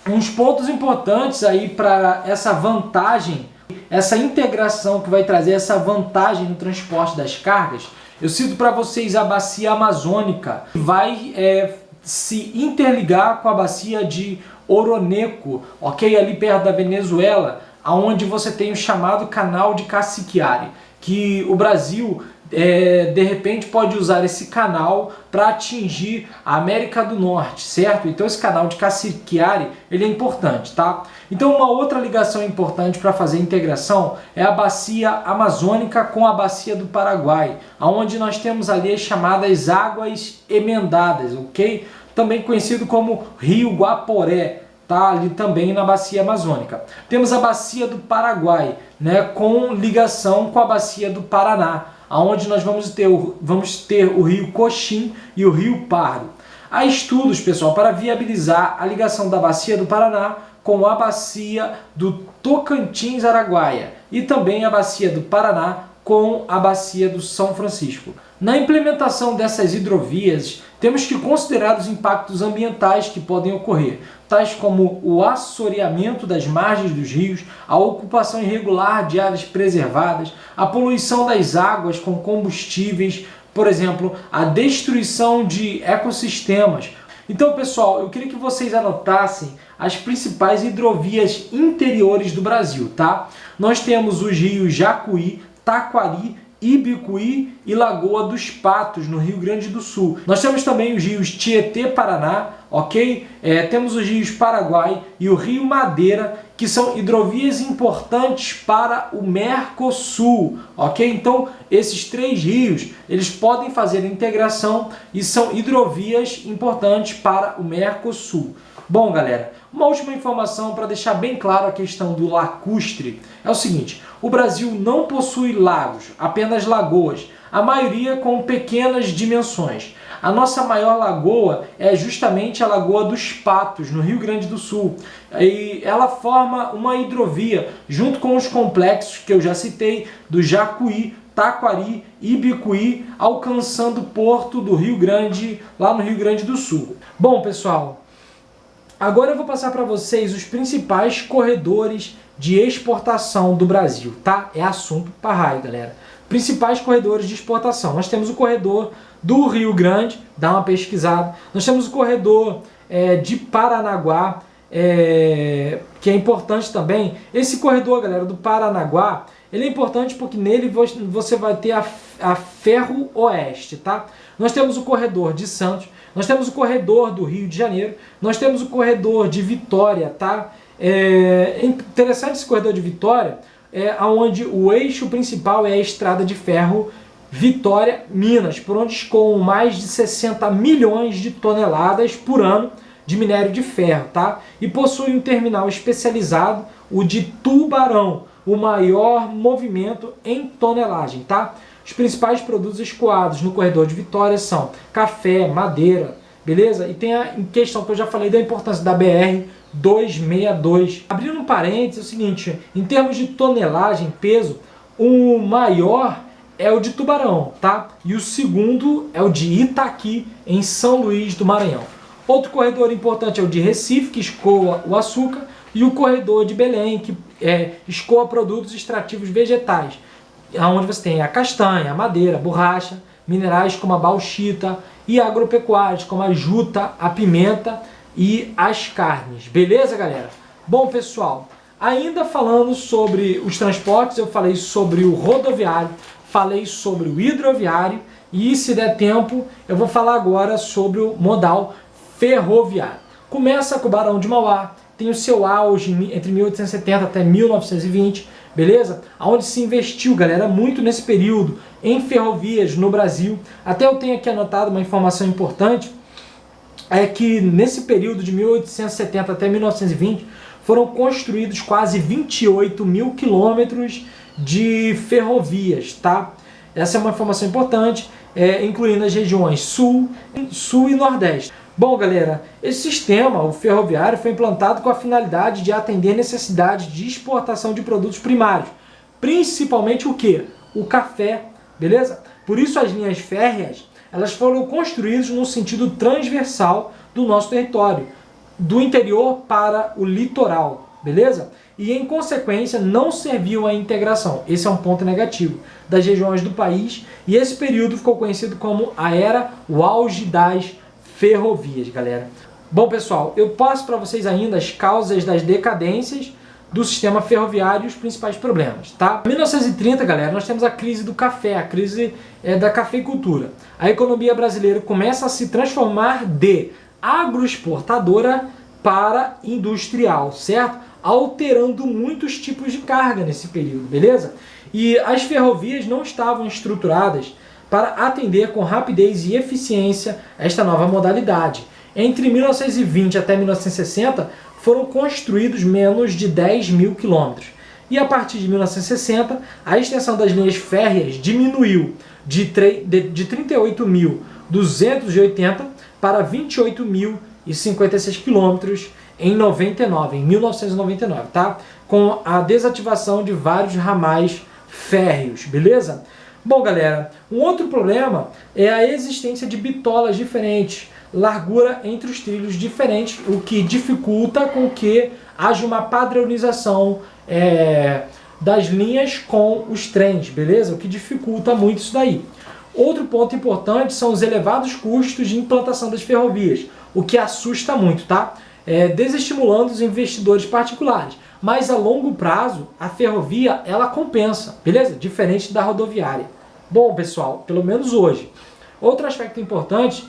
uns pontos importantes aí para essa vantagem, essa integração que vai trazer essa vantagem no transporte das cargas, eu cito para vocês a bacia amazônica, que vai se interligar com a bacia de Oroneco, ok? Ali perto da Venezuela, onde você tem o chamado canal de Cassiquiare, que o Brasil de repente pode usar esse canal para atingir a América do Norte, certo? Então esse canal de Cassiquiare, ele é importante, tá? Então uma outra ligação importante para fazer a integração é a bacia amazônica com a bacia do Paraguai, onde nós temos ali as chamadas águas emendadas, ok? Também conhecido como Rio Guaporé, tá? Ali também na bacia amazônica. Temos a bacia do Paraguai, né? Com ligação com a bacia do Paraná, onde nós vamos ter o rio Coxim e o rio Pardo. Há estudos, pessoal, para viabilizar a ligação da bacia do Paraná com a bacia do Tocantins-Araguaia e também a bacia do Paraná com a bacia do São Francisco. Na implementação dessas hidrovias, temos que considerar os impactos ambientais que podem ocorrer, tais como o assoreamento das margens dos rios, a ocupação irregular de áreas preservadas, a poluição das águas com combustíveis, por exemplo, a destruição de ecossistemas. Então, pessoal, eu queria que vocês anotassem as principais hidrovias interiores do Brasil, tá? Nós temos os rios Jacuí, Taquari, Ibicuí e Lagoa dos Patos, no Rio Grande do Sul. Nós temos também os rios Tietê, Paraná, ok? Temos os rios Paraguai e o Rio Madeira, que são hidrovias importantes para o Mercosul, ok? Então, esses três rios, eles podem fazer a integração e são hidrovias importantes para o Mercosul. Bom, galera, uma última informação para deixar bem claro a questão do lacustre é o seguinte: o Brasil não possui lagos, apenas lagoas, a maioria com pequenas dimensões. A nossa maior lagoa é justamente a Lagoa dos Patos, no Rio Grande do Sul, e ela forma uma hidrovia junto com os complexos que eu já citei, do Jacuí, Taquari e Ibicuí, alcançando o porto do Rio Grande, lá no Rio Grande do Sul. Bom, pessoal, agora eu vou passar para vocês os principais corredores de exportação do Brasil, tá? É assunto para raio, galera. Principais corredores de exportação. Nós temos o corredor do Rio Grande, dá uma pesquisada. Nós temos o corredor de Paranaguá, que é importante também. Esse corredor, galera, do Paranaguá, ele é importante porque nele você vai ter a Ferro Oeste, tá? Nós temos o corredor de Santos, nós temos o corredor do Rio de Janeiro, nós temos o corredor de Vitória, tá? É interessante esse corredor de Vitória, onde o eixo principal é a estrada de ferro Vitória-Minas, por onde escoam mais de 60 milhões de toneladas por ano de minério de ferro, tá? E possui um terminal especializado, o de Tubarão, o maior movimento em tonelagem, tá? Os principais produtos escoados no corredor de Vitória são café, madeira, beleza? E tem a questão que eu já falei da importância da BR-262. Abrindo um parênteses, é o seguinte: em termos de tonelagem, peso, o maior é o de Tubarão, tá? E o segundo é o de Itaqui, em São Luís do Maranhão. Outro corredor importante é o de Recife, que escoa o açúcar, e o corredor de Belém, que escoa produtos extrativos vegetais, onde você tem a castanha, a madeira, a borracha, minerais como a bauxita e agropecuários como a juta, a pimenta e as carnes. Beleza, galera? Bom, pessoal, ainda falando sobre os transportes, eu falei sobre o rodoviário, falei sobre o hidroviário e, se der tempo, eu vou falar agora sobre o modal ferroviário. Começa com o Barão de Mauá, tem o seu auge entre 1870 até 1920, beleza? Onde se investiu, galera, muito nesse período em ferrovias no Brasil. Até eu tenho aqui anotado uma informação importante, é que nesse período de 1870 até 1920 foram construídos quase 28 mil quilômetros de ferrovias, tá? Essa é uma informação importante, incluindo as regiões Sul e Nordeste. Bom, galera, esse sistema, o ferroviário, foi implantado com a finalidade de atender necessidades de exportação de produtos primários, principalmente o quê? O café, beleza? Por isso as linhas férreas, elas foram construídas no sentido transversal do nosso território, do interior para o litoral, beleza? E, em consequência, não serviam à integração. Esse é um ponto negativo das regiões do país, e esse período ficou conhecido como o auge das ferrovias, galera. Bom, pessoal, eu passo para vocês ainda as causas das decadências do sistema ferroviário e os principais problemas, tá? Em 1930, galera, nós temos a crise do café, a crise da cafeicultura. A economia brasileira começa a se transformar de agroexportadora para industrial, certo? Alterando muitos tipos de carga nesse período, beleza? E as ferrovias não estavam estruturadas para atender com rapidez e eficiência esta nova modalidade. Entre 1920 até 1960, foram construídos menos de 10 mil quilômetros. E a partir de 1960, a extensão das linhas férreas diminuiu de 38.280 para 28.056 quilômetros em 1999, tá? Com a desativação de vários ramais férreos, beleza? Bom, galera, um outro problema é a existência de bitolas diferentes, largura entre os trilhos diferentes, o que dificulta com que haja uma padronização das linhas com os trens, beleza? O que dificulta muito isso daí. Outro ponto importante são os elevados custos de implantação das ferrovias, o que assusta muito, tá? Desestimulando os investidores particulares. Mas a longo prazo, a ferrovia, ela compensa, beleza? Diferente da rodoviária. Bom, pessoal, pelo menos hoje. Outro aspecto importante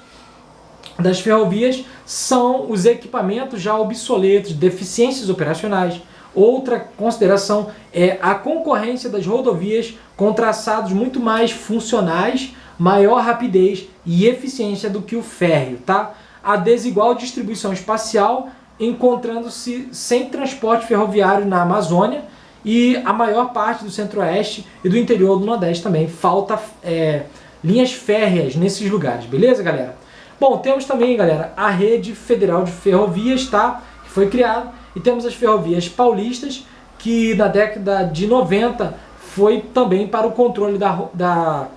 das ferrovias são os equipamentos já obsoletos, deficiências operacionais. Outra consideração é a concorrência das rodovias com traçados muito mais funcionais, maior rapidez e eficiência do que o férreo, tá? A desigual distribuição espacial, encontrando-se sem transporte ferroviário na Amazônia e a maior parte do Centro-Oeste e do interior do Nordeste também. Falta linhas férreas nesses lugares, beleza, galera? Bom, temos também, galera, a Rede Federal de Ferrovias, tá? Que foi criada. E temos as ferrovias paulistas, que na década de 90 foi também para o controle da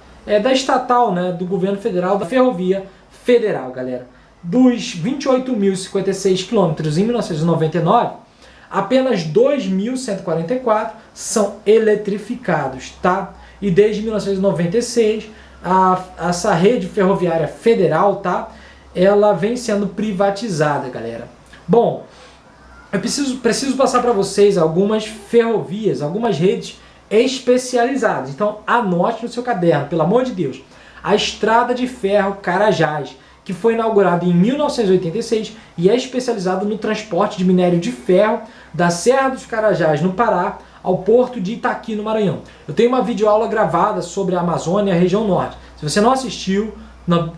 estatal, né, do governo federal, da Ferrovia Federal, galera. Dos 28.056 quilômetros em 1999, apenas 2.144 são eletrificados, tá? E desde 1996, essa rede ferroviária federal, tá? Ela vem sendo privatizada, galera. Bom, eu preciso passar para vocês algumas ferrovias, algumas redes especializadas. Então anote no seu caderno, pelo amor de Deus. A Estrada de Ferro Carajás, que foi inaugurada em 1986 e é especializada no transporte de minério de ferro da Serra dos Carajás, no Pará, ao porto de Itaqui, no Maranhão. Eu tenho uma videoaula gravada sobre a Amazônia e a região norte. Se você não assistiu,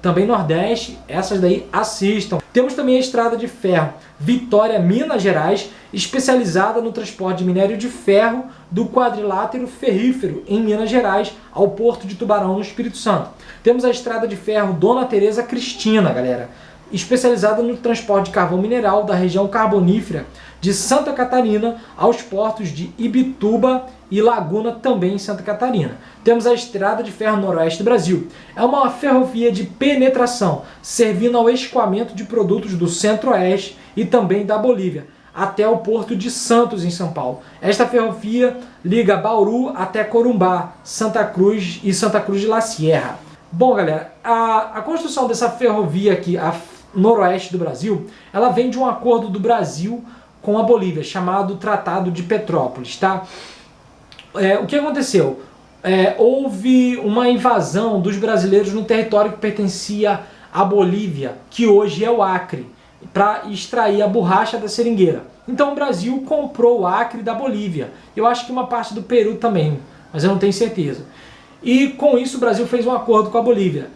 também Nordeste, essas daí assistam. Temos também a Estrada de Ferro Vitória, Minas Gerais, especializada no transporte de minério de ferro do quadrilátero ferrífero em Minas Gerais ao porto de Tubarão, no Espírito Santo. Temos a Estrada de Ferro Dona Teresa Cristina, galera, especializada no transporte de carvão mineral da região carbonífera de Santa Catarina aos portos de Ibituba e Laguna, também em Santa Catarina. Temos a Estrada de Ferro Noroeste do Brasil. É uma ferrovia de penetração, servindo ao escoamento de produtos do Centro-Oeste e também da Bolívia, até o Porto de Santos, em São Paulo. Esta ferrovia liga Bauru até Corumbá, Santa Cruz e Santa Cruz de la Sierra. Bom, galera, a construção dessa ferrovia aqui, a Noroeste do Brasil, ela vem de um acordo do Brasil com a Bolívia, chamado Tratado de Petrópolis, tá? O que aconteceu? Houve uma invasão dos brasileiros no território que pertencia à Bolívia, que hoje é o Acre, para extrair a borracha da seringueira. Então o Brasil comprou o Acre da Bolívia. Eu acho que uma parte do Peru também, mas eu não tenho certeza. E com isso o Brasil fez um acordo com a Bolívia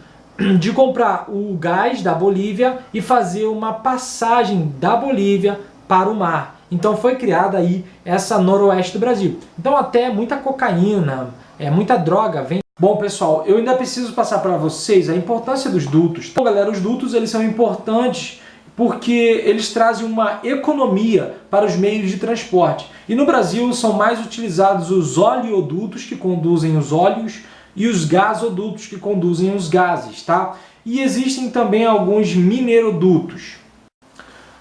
de comprar o gás da Bolívia e fazer uma passagem da Bolívia para o mar. Então foi criada aí essa Noroeste do Brasil. Então até muita cocaína, muita droga vem. Bom, pessoal, eu ainda preciso passar para vocês a importância dos dutos. Então, galera, os dutos eles são importantes porque eles trazem uma economia para os meios de transporte. E no Brasil são mais utilizados os oleodutos, que conduzem os óleos, e os gasodutos, que conduzem os gases, tá? E existem também alguns minerodutos.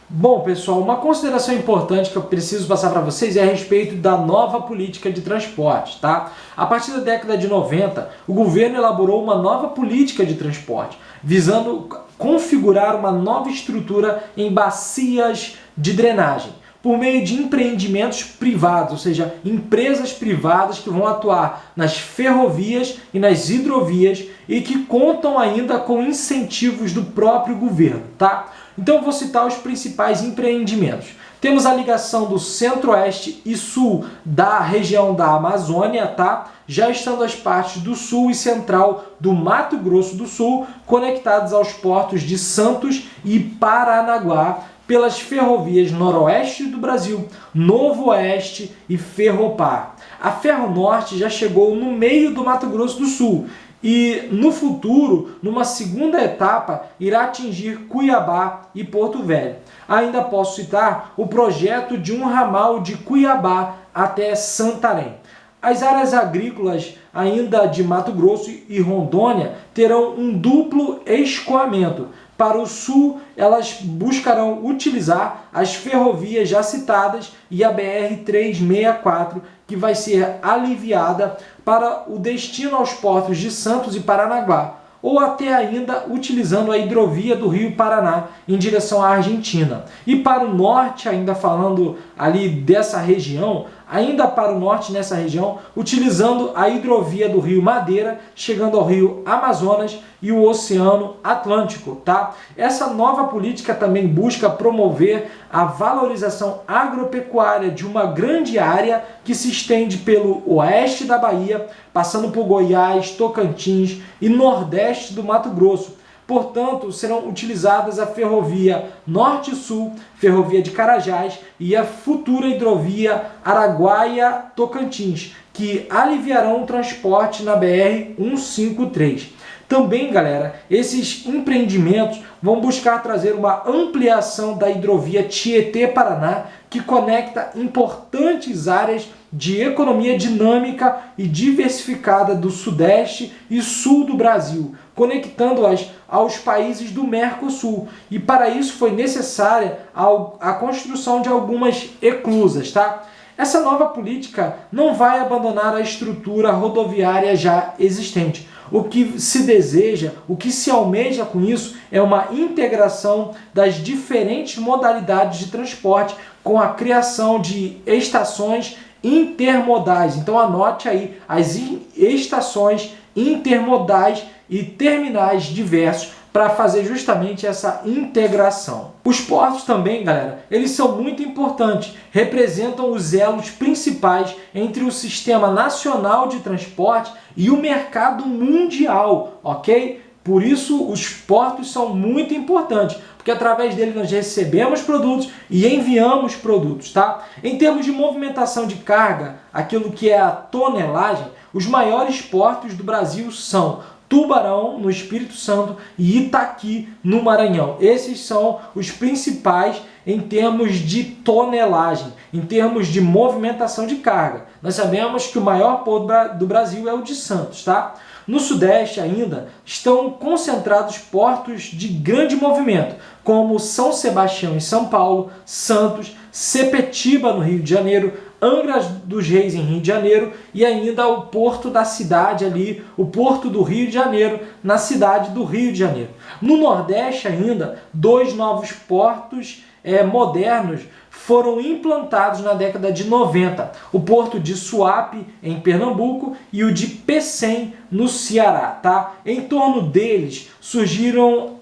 Bom, pessoal, uma consideração importante que eu preciso passar para vocês é a respeito da nova política de transporte, tá? A partir da década de 90, o governo elaborou uma nova política de transporte, visando configurar uma nova estrutura em bacias de drenagem, por meio de empreendimentos privados, ou seja, empresas privadas que vão atuar nas ferrovias e nas hidrovias e que contam ainda com incentivos do próprio governo, tá? Então eu vou citar os principais empreendimentos. Temos a ligação do Centro-Oeste e Sul da região da Amazônia, tá? Já estando as partes do Sul e Central do Mato Grosso do Sul conectadas aos portos de Santos e Paranaguá pelas ferrovias Noroeste do Brasil, Novo Oeste e Ferropar. A Ferro Norte já chegou no meio do Mato Grosso do Sul e no futuro, numa segunda etapa, irá atingir Cuiabá e Porto Velho. Ainda posso citar o projeto de um ramal de Cuiabá até Santarém. As áreas agrícolas ainda de Mato Grosso e Rondônia terão um duplo escoamento. Para o sul, elas buscarão utilizar as ferrovias já citadas e a BR-364, que vai ser aliviada para o destino aos portos de Santos e Paranaguá, ou até ainda utilizando a hidrovia do Rio Paraná em direção à Argentina. E para o norte, ainda falando ali dessa região, ainda para o norte nessa região, utilizando a hidrovia do Rio Madeira, chegando ao Rio Amazonas e o Oceano Atlântico, tá? Essa nova política também busca promover a valorização agropecuária de uma grande área que se estende pelo oeste da Bahia, passando por Goiás, Tocantins e nordeste do Mato Grosso. Portanto, serão utilizadas a ferrovia Norte-Sul, ferrovia de Carajás e a futura hidrovia Araguaia-Tocantins, que aliviarão o transporte na BR-153. Também, galera, esses empreendimentos vão buscar trazer uma ampliação da hidrovia Tietê-Paraná, que conecta importantes áreas de economia dinâmica e diversificada do Sudeste e Sul do Brasil, conectando-as aos países do Mercosul. E para isso foi necessária a construção de algumas eclusas, tá? Essa nova política não vai abandonar a estrutura rodoviária já existente. O que se deseja, o que se almeja com isso é uma integração das diferentes modalidades de transporte com a criação de estações intermodais. Então anote aí as estações intermodais e terminais diversos para fazer justamente essa integração. Os portos também, galera, eles são muito importantes, representam os elos principais entre o sistema nacional de transporte e o mercado mundial, ok? Por isso, os portos são muito importantes, porque através dele nós recebemos produtos e enviamos produtos, tá? Em termos de movimentação de carga, aquilo que é a tonelagem, os maiores portos do Brasil são Tubarão, no Espírito Santo, e Itaqui, no Maranhão. Esses são os principais em termos de tonelagem, em termos de movimentação de carga. Nós sabemos que o maior porto do Brasil é o de Santos, tá? No Sudeste ainda estão concentrados portos de grande movimento, como São Sebastião em São Paulo, Santos, Sepetiba no Rio de Janeiro, Angra dos Reis em Rio de Janeiro e ainda o porto da cidade ali, o porto do Rio de Janeiro, na cidade do Rio de Janeiro. No Nordeste ainda, 2 novos portos modernos foram implantados na década de 90. O porto de Suape, em Pernambuco, e o de Pecém, no Ceará. Tá? Em torno deles surgiram,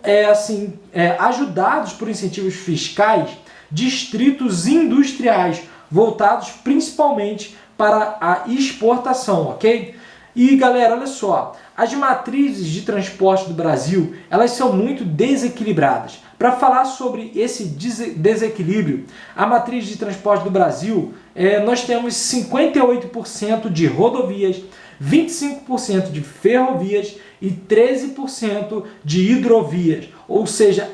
ajudados por incentivos fiscais, distritos industriais, voltados principalmente para a exportação, ok? E galera, olha só, as matrizes de transporte do Brasil, elas são muito desequilibradas. Para falar sobre esse desequilíbrio, a matriz de transporte do Brasil, nós temos 58% de rodovias, 25% de ferrovias e 13% de hidrovias. Ou seja,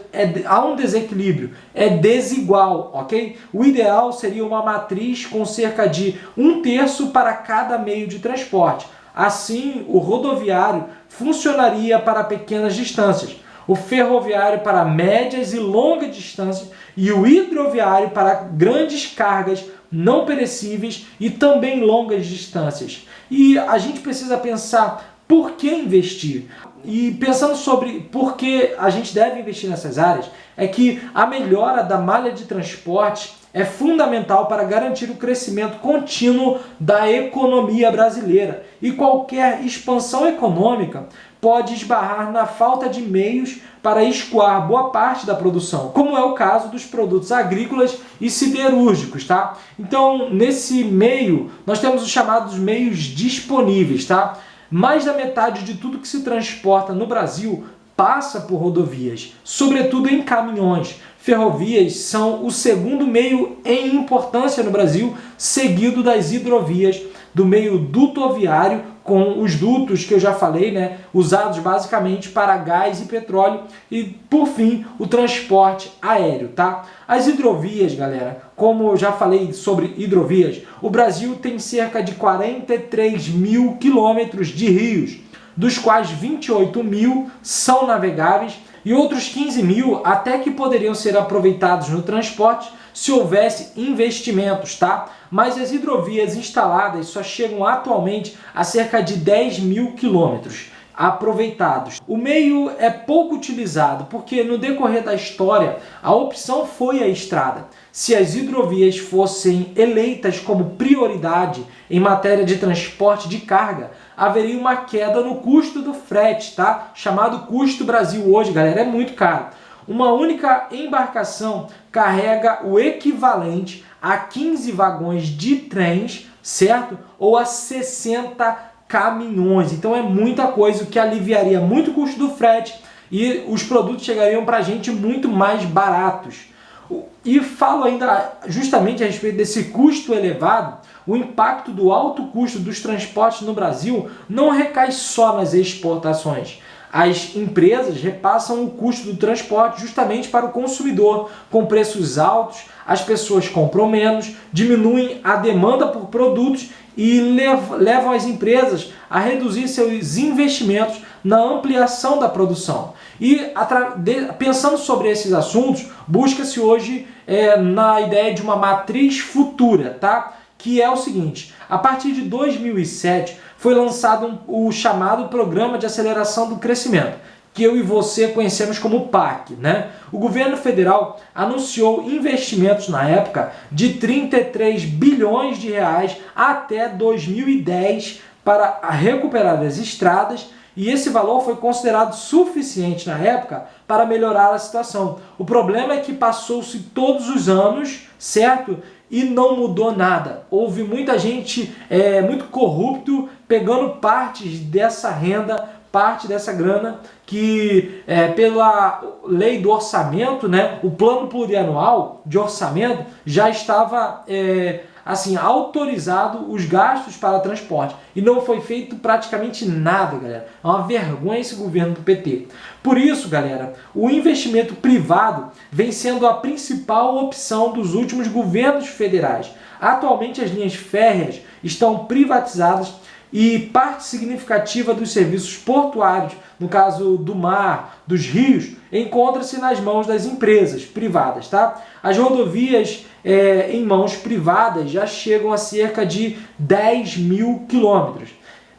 há um desequilíbrio, é desigual, ok? O ideal seria uma matriz com cerca de 1/3 para cada meio de transporte. Assim, o rodoviário funcionaria para pequenas distâncias, o ferroviário para médias e longas distâncias e o hidroviário para grandes cargas não perecíveis e também longas distâncias. E a gente precisa pensar por que investir. E pensando sobre por que a gente deve investir nessas áreas, é que a melhora da malha de transporte é fundamental para garantir o crescimento contínuo da economia brasileira. E qualquer expansão econômica pode esbarrar na falta de meios para escoar boa parte da produção, como é o caso dos produtos agrícolas e siderúrgicos, tá? Então, nesse meio, nós temos os chamados meios disponíveis, tá? Mais da metade de tudo que se transporta no Brasil passa por rodovias, sobretudo em caminhões. Ferrovias são o segundo meio em importância no Brasil, seguido das hidrovias, do meio dutoviário, com os dutos que eu já falei, né, usados basicamente para gás e petróleo, e por fim o transporte aéreo, tá? As hidrovias, galera, como eu já falei sobre hidrovias, o Brasil tem cerca de 43 mil quilômetros de rios, dos quais 28 mil são navegáveis e outros 15 mil até que poderiam ser aproveitados no transporte se houvesse investimentos, tá? Mas as hidrovias instaladas só chegam atualmente a cerca de 10 mil quilômetros aproveitados. O meio é pouco utilizado porque no decorrer da história a opção foi a estrada. Se as hidrovias fossem eleitas como prioridade em matéria de transporte de carga, haveria uma queda no custo do frete, tá? Chamado custo Brasil hoje, galera, é muito caro. Uma única embarcação carrega o equivalente a 15 vagões de trens, certo? Ou a 60 caminhões. Então é muita coisa, o que aliviaria muito o custo do frete e os produtos chegariam para a gente muito mais baratos. E falo ainda justamente a respeito desse custo elevado. O impacto do alto custo dos transportes no Brasil não recai só nas exportações. As empresas repassam o custo do transporte justamente para o consumidor. Com preços altos, as pessoas compram menos, diminuem a demanda por produtos e levam as empresas a reduzir seus investimentos na ampliação da produção. E pensando sobre esses assuntos, busca-se hoje na ideia de uma matriz futura, tá? Que é o seguinte: a partir de 2007 foi lançado o chamado Programa de Aceleração do Crescimento, que eu e você conhecemos como PAC, né? O governo federal anunciou investimentos na época de 33 bilhões de reais até 2010 para recuperar as estradas, e esse valor foi considerado suficiente na época para melhorar a situação. O problema é que passou-se todos os anos, certo? E não mudou nada. Houve muita gente muito corrupto pegando partes dessa renda, parte dessa grana que pela lei do orçamento, né, o plano plurianual de orçamento já estava assim, autorizado os gastos para transporte. E não foi feito praticamente nada, galera. É uma vergonha esse governo do PT. Por isso, galera, o investimento privado vem sendo a principal opção dos últimos governos federais. Atualmente, as linhas férreas estão privatizadas e parte significativa dos serviços portuários, no caso do mar, dos rios, encontra-se nas mãos das empresas privadas, tá? As rodovias em mãos privadas já chegam a cerca de 10 mil quilômetros.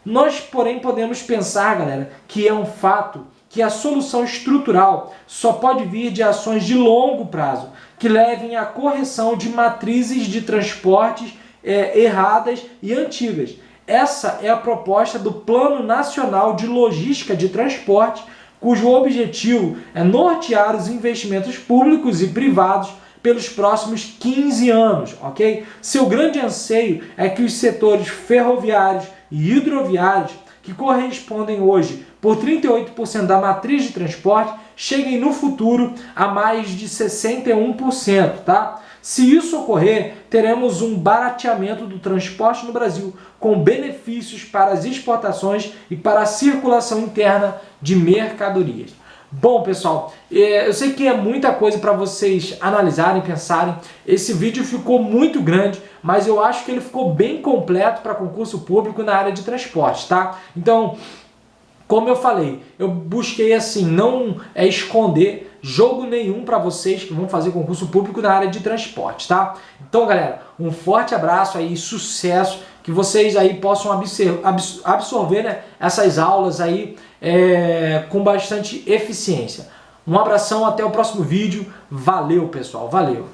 Nós, porém, podemos pensar, galera, que é um fato que a solução estrutural só pode vir de ações de longo prazo, que levem à correção de matrizes de transportes erradas e antigas. Essa é a proposta do Plano Nacional de Logística de Transporte, cujo objetivo é nortear os investimentos públicos e privados pelos próximos 15 anos, ok? Seu grande anseio é que os setores ferroviários e hidroviários, que correspondem hoje por 38% da matriz de transporte, cheguem no futuro a mais de 61%, tá? Se isso ocorrer, teremos um barateamento do transporte no Brasil, com benefícios para as exportações e para a circulação interna de mercadorias. Bom, pessoal, eu sei que é muita coisa para vocês analisarem, pensarem. Esse vídeo ficou muito grande, mas eu acho que ele ficou bem completo para concurso público na área de transporte, tá? Então, como eu falei, eu busquei assim, não esconder jogo nenhum para vocês que vão fazer concurso público na área de transporte, tá? Então, galera, um forte abraço aí, sucesso, que vocês aí possam absorver, né, essas aulas aí com bastante eficiência. Um abração, até o próximo vídeo. Valeu, pessoal, valeu!